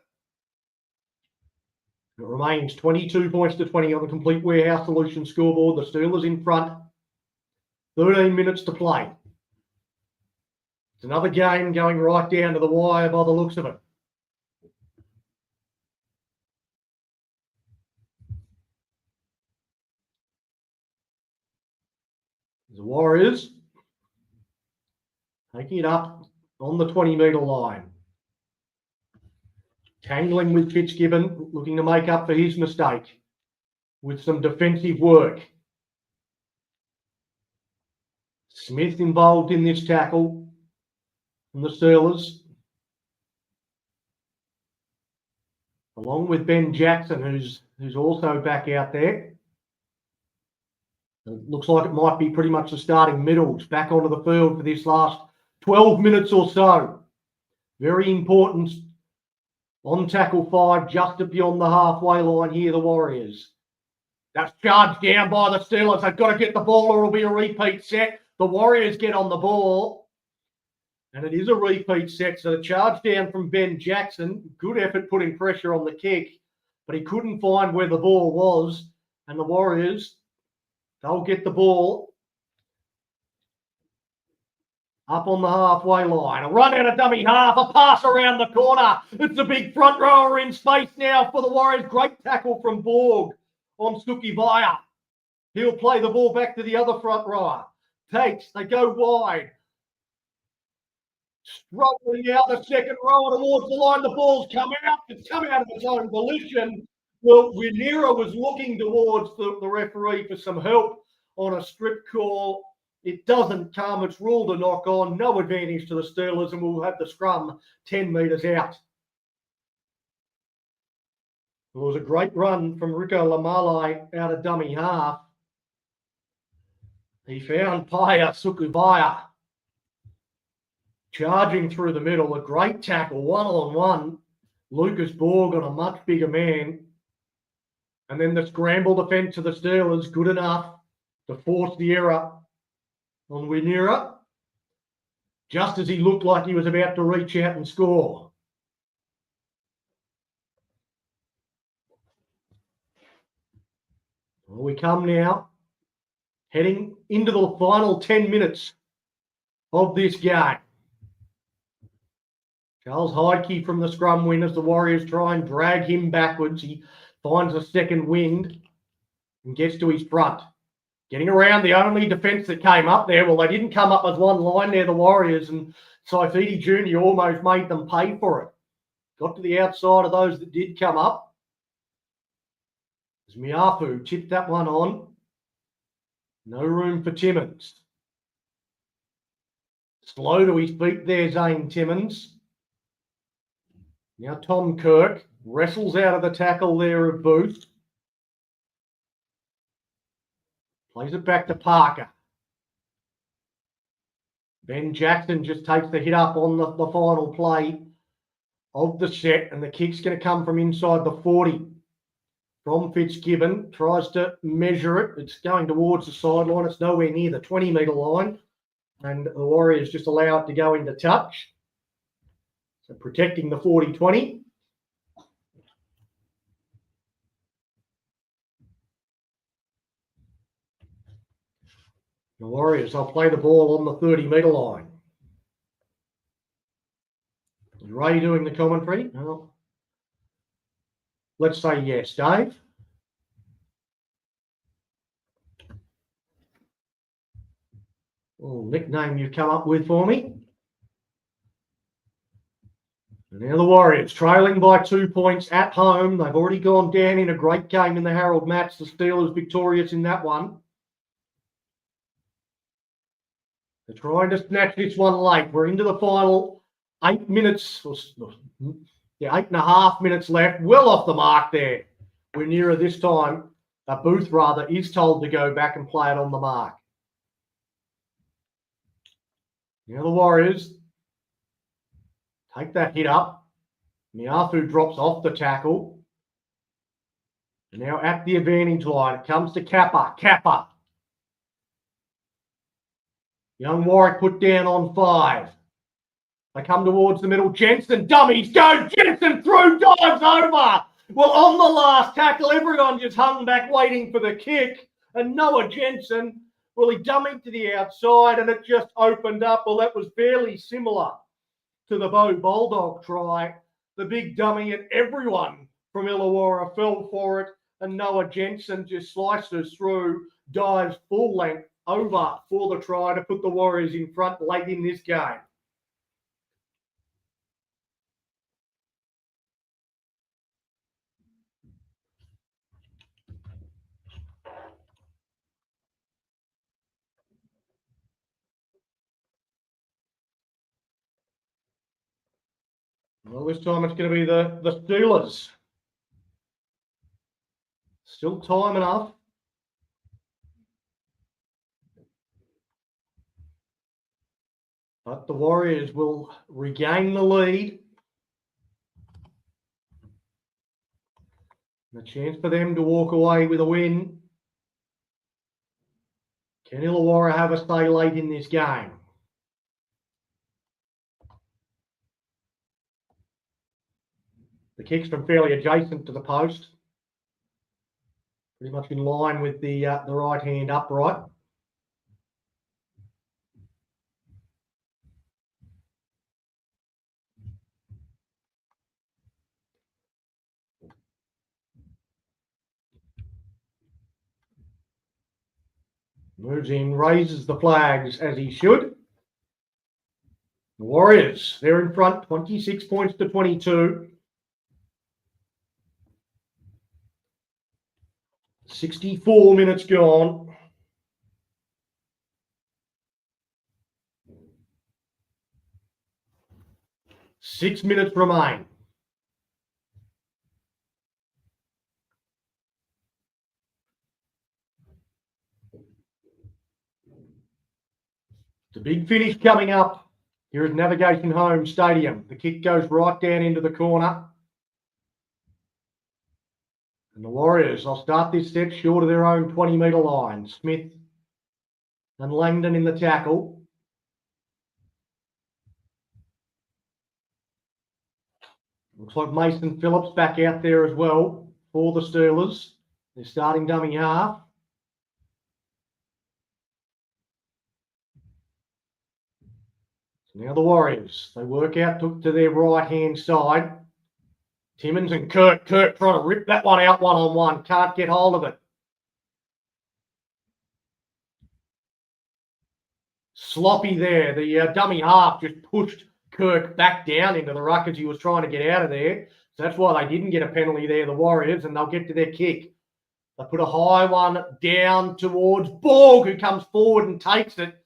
It remains 22 points to 20 on the Complete Warehouse Solutions scoreboard. The Steelers in front. 13 minutes to play. It's another game going right down to the wire by the looks of it. The Warriors taking it up on the 20-metre line. Tangling with Fitzgibbon, looking to make up for his mistake with some defensive work. Smith involved in this tackle from the Steelers, along with Ben Jackson, who's also back out there. It looks like it might be pretty much the starting middles back onto the field for this last 12 minutes or so. Very important on tackle 5, just beyond the halfway line here, the Warriors. That's charged down by the Steelers. They've got to get the ball or it'll be a repeat set. The Warriors get on the ball. And it is a repeat set. So the charge down from Ben Jackson. Good effort putting pressure on the kick. But he couldn't find where the ball was. And the Warriors, they'll get the ball up on the halfway line. A run out of dummy half. A pass around the corner. It's a big front rower in space now for the Warriors. Great tackle from Borg on Sukivaya. He'll play the ball back to the other front rower. Takes. They go wide. Struggling out the second rower towards the line. The ball's coming out. It's coming out of its own volition. Well, Winera was looking towards the referee for some help on a strip call. It doesn't come. It's ruled a knock on. No advantage to the Steelers, and we'll have the scrum 10 metres out. It was a great run from Rico Lamale out of dummy half. He found Paya Sukuvaya charging through the middle. A great tackle, one-on-one. Lucas Borg on a much bigger man. And then the scramble defence of the Steelers, good enough to force the error on Winera. just as he looked like he was about to reach out and score. Well, we come now, heading into the final 10 minutes of this game. Charles Heidke from the scrum win as the Warriors try and drag him backwards. He finds a second wind and gets to his front. Getting around the only defence that came up there. Well, they didn't come up as one line there, the Warriors, and Saifidi Jr. almost made them pay for it. Got to the outside of those that did come up. As Miafu tipped that one on. No room for Timmins. Slow to his feet there, Zane Timmins. Now Tom Kirk wrestles out of the tackle there of Booth. Plays it back to Parker. Ben Jackson just takes the hit up on the final play of the set, and the kick's going to come from inside the 40. From Fitzgibbon, tries to measure it. It's going towards the sideline. It's nowhere near the 20-metre line, and the Warriors just allow it to go into touch. So protecting the 40-20. The Warriors, they'll play the ball on the 30-metre line. Is Ray doing the commentary? No. Let's say yes, Dave. Oh, nickname you've come up with for me. And now the Warriors trailing by 2 points at home. They've already gone down in a great game in the Harold match. The Steelers victorious in that one. They're trying to snatch this one late. We're into the final 8 minutes, 8.5 minutes left. Well off the mark there. We're nearer this time. Booth, rather, is told to go back and play it on the mark. Now the Warriors take that hit up. Miafu drops off the tackle. And now at the advantage line, it comes to Kappa. Kappa. Young Warwick put down on 5. They come towards the middle. Jensen, dummies, go! Jensen through, dives over! Well, on the last tackle, everyone just hung back waiting for the kick. And Noah Jensen, well, he dummied to the outside and it just opened up. Well, that was fairly similar to the Bo Bulldog try. The big dummy, and everyone from Illawarra fell for it. And Noah Jensen just slices through, dives full length over for the try to put the Warriors in front late in this game. Well, this time it's going to be the Steelers. Still time enough. But the Warriors will regain the lead. And a chance for them to walk away with a win. Can Illawarra have a stay late in this game? The kick's from fairly adjacent to the post. Pretty much in line with the right hand upright. Moves in, raises the flags as he should. The Warriors, they're in front, 26 points to 22. 64 minutes gone. Six minutes remain. The big finish coming up here at Navigation Home Stadium. The kick goes right down into the corner. And the Warriors, I'll start this set short of their own 20-metre line. Smith and Langdon in the tackle. Looks like Mason Phillips back out there as well for the Steelers. They're starting dummy half. So now the Warriors, they work out to their right-hand side. Timmins and Kirk trying to rip that one out one-on-one. Can't get hold of it. Sloppy there. The dummy half just pushed Kirk back down into the ruck as he was trying to get out of there. So that's why they didn't get a penalty there, the Warriors, and they'll get to their kick. They put a high one down towards Borg, who comes forward and takes it.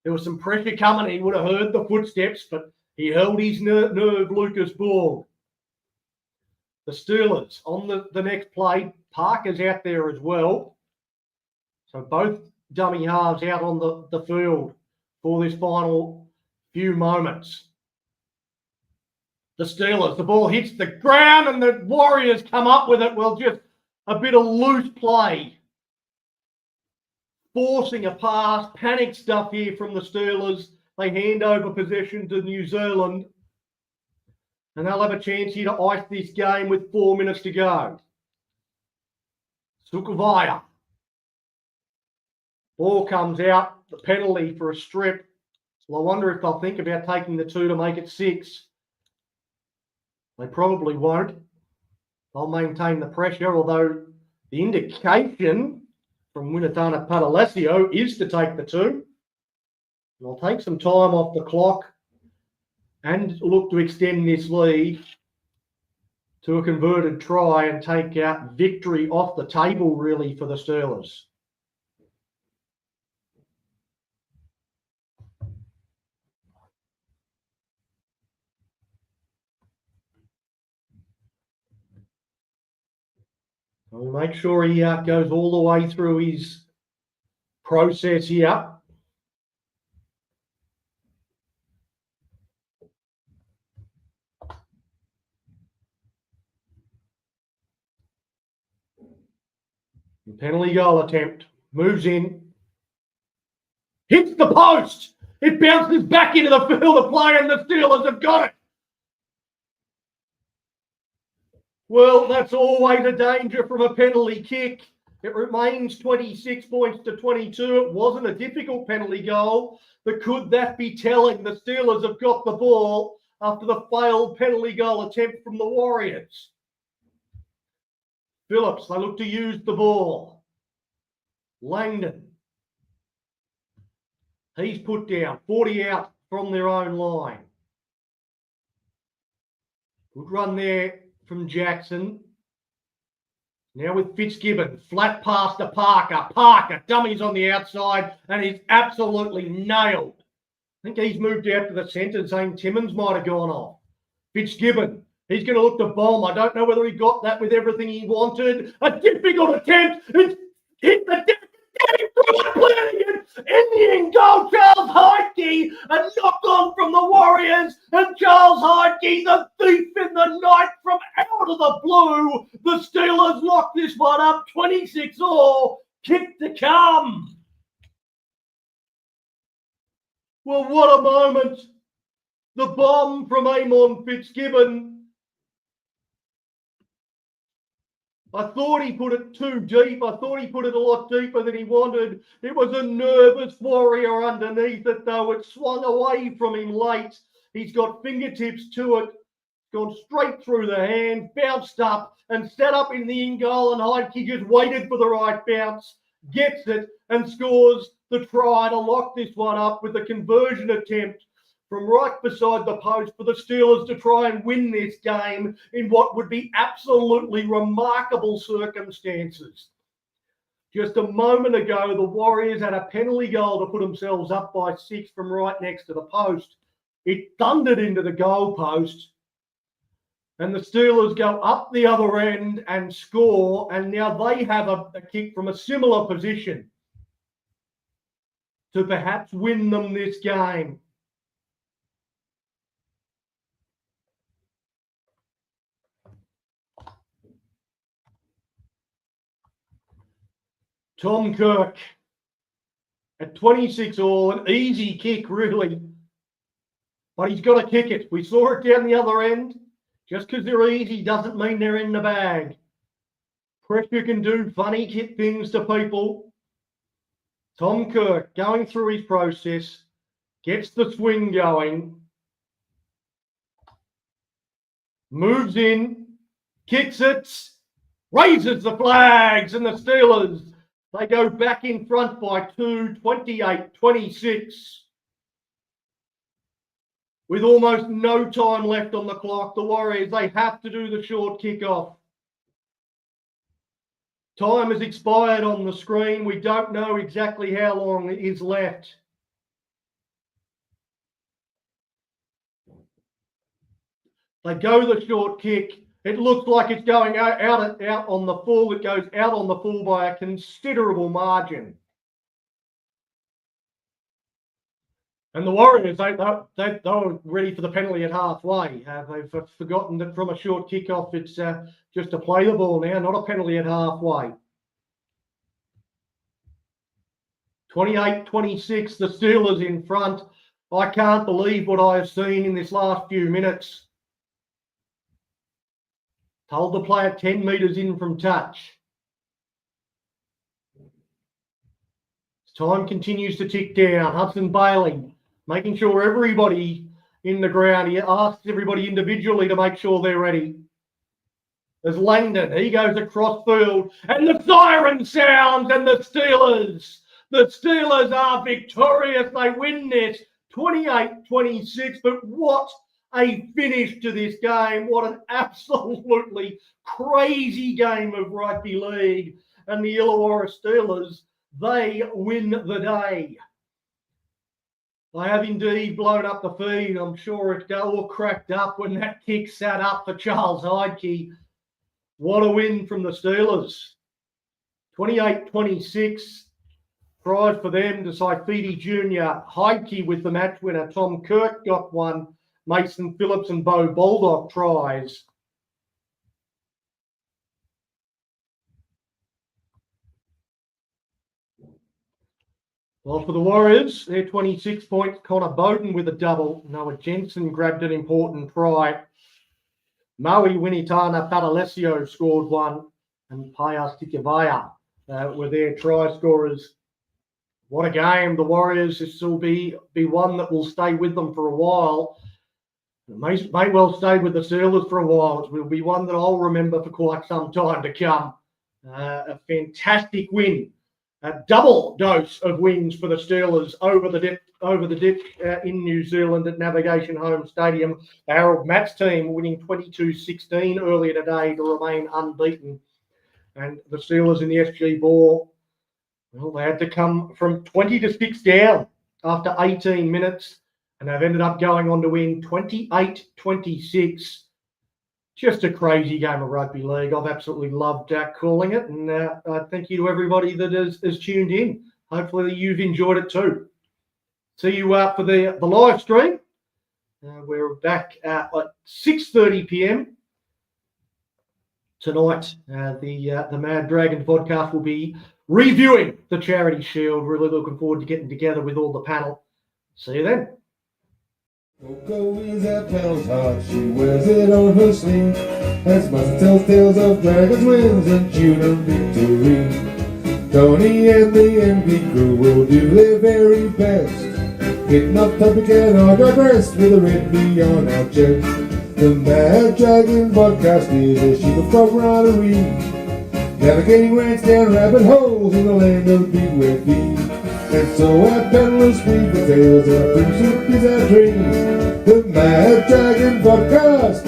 There was some pressure coming. He would have heard the footsteps, but he held his nerve, Lucas Borg. The Steelers on the next play. Parker's out there as well. So both dummy halves out on the field for this final few moments. The Steelers, the ball hits the ground and the Warriors come up with it. Well, just a bit of loose play. Forcing a pass, panic stuff here from the Steelers. They hand over possession to New Zealand. And they'll have a chance here to ice this game with 4 minutes to go. Sukavaya. Ball comes out, the penalty for a strip. Well, I wonder if they'll think about taking the 2 to make it 6. They probably won't. They'll maintain the pressure, although the indication from Winatana Padalesio is to take the 2. They'll take some time off the clock and look to extend this lead to a converted try and take out victory off the table, really, for the Steelers. We'll make sure he goes all the way through his process here. The penalty goal attempt. Moves in. Hits the post. It bounces back into the field of play and the Steelers have got it. Well, that's always a danger from a penalty kick. It remains 26 points to 22. It wasn't a difficult penalty goal, but could that be telling? The Steelers have got the ball after the failed penalty goal attempt from the Warriors. Phillips, they look to use the ball. Langdon. He's put down, 40 out from their own line. Good run there from Jackson. Now with Fitzgibbon, flat pass to Parker. Parker, dummies on the outside, and he's absolutely nailed. I think he's moved out to the centre, saying Timmins might have gone off. Fitzgibbon, he's going to look to bomb. I don't know whether he got that with everything he wanted. A difficult attempt. It's hit the deck. In the end goal, Charles Heidke, a knock on from the Warriors, and Charles Heidke, the thief in the night from out of the blue. The Steelers lock this one up, 26-all, kick to come. Well, what a moment. The bomb from Amon Fitzgibbon. I thought he put it too deep. I thought he put it a lot deeper than he wanted. It was a nervous Warrior underneath it, though. It swung away from him late. He's got fingertips to it. Gone straight through the hand, bounced up and set up in the in goal, and Heidke just waited for the right bounce, gets it and scores the try to lock this one up with a conversion attempt from right beside the post for the Steelers to try and win this game in what would be absolutely remarkable circumstances. Just a moment ago, the Warriors had a penalty goal to put themselves up by 6 from right next to the post. It thundered into the goal post, and the Steelers go up the other end and score, and now they have a kick from a similar position to perhaps win them this game. Tom Kirk at 26-all, an easy kick, really. But he's got to kick it. We saw it down the other end. Just because they're easy doesn't mean they're in the bag. Pressure can do funny things to people. Tom Kirk going through his process, gets the swing going, moves in, kicks it, raises the flags, and the Steelers, they go back in front by 2, 28-26. With almost no time left on the clock, the Warriors, they have to do the short kickoff. Time has expired on the screen. We don't know exactly how long it is left. They go the short kick. It looks like it's going out on the full. It goes out on the full by a considerable margin. And the Warriors, they were ready for the penalty at halfway. They've forgotten that from a short kickoff, it's just to play the ball now, not a penalty at halfway. 28-26, the Steelers in front. I can't believe what I have seen in this last few minutes. Told the player 10 metres in from touch. Time continues to tick down. Hudson Bailey making sure everybody in the ground, he asks everybody individually to make sure they're ready. There's Langdon, he goes across field, and the siren sounds, and the Steelers are victorious. They win this 28-26, but what a finish to this game. What an absolutely crazy game of rugby league. And the Illawarra Steelers, they win the day. I have indeed blown up the feed. I'm sure it all cracked up when that kick sat up for Charles Heidke. What a win from the Steelers. 28-26. Prize for them to Saifidi Jr. Heidke with the match winner. Tom Kirk got one. Mason Phillips and Bo Baldock tries. Well, for the Warriors, they're 26 points. Connor Bowden with a double. Noah Jensen grabbed an important try. Maui Winitana Patalesio scored one. And Payas Tikavaya were their try scorers. What a game. The Warriors, this will be one that will stay with them for a while. It may well stay with the Steelers for a while. It will be one that I'll remember for quite some time to come. A fantastic win. A double dose of wins for the Steelers over the dip in New Zealand at Navigation Home Stadium. Harold Matt's team winning 22-16 earlier today to remain unbeaten. And the Steelers in the SG Ball, well, they had to come from 20-6 down after 18 minutes, and they've ended up going on to win 28-26. Just a crazy game of rugby league. I've absolutely loved calling it, and thank you to everybody that has tuned in. Hopefully you've enjoyed it too. See you for the live stream. We're back at 6:30 p.m. tonight. The Mad Dragon podcast will be reviewing the Charity Shield. Really looking forward to getting together with all the panel. See you then. Coco is at Pell's heart, she wears it on her sleeve. As Mustard tells tales of dragons, wins, and Judah victory. Tony and the MV crew will do their very best, hitting off topic and I digress with a red V on our chest. The Mad Dragon podcast is a sheep of camaraderie, navigating rants down rabbit holes in the land of big wet feet. And so our peddlers weave the tales, and our pursuit is our dream. The Mad Dragon podcast,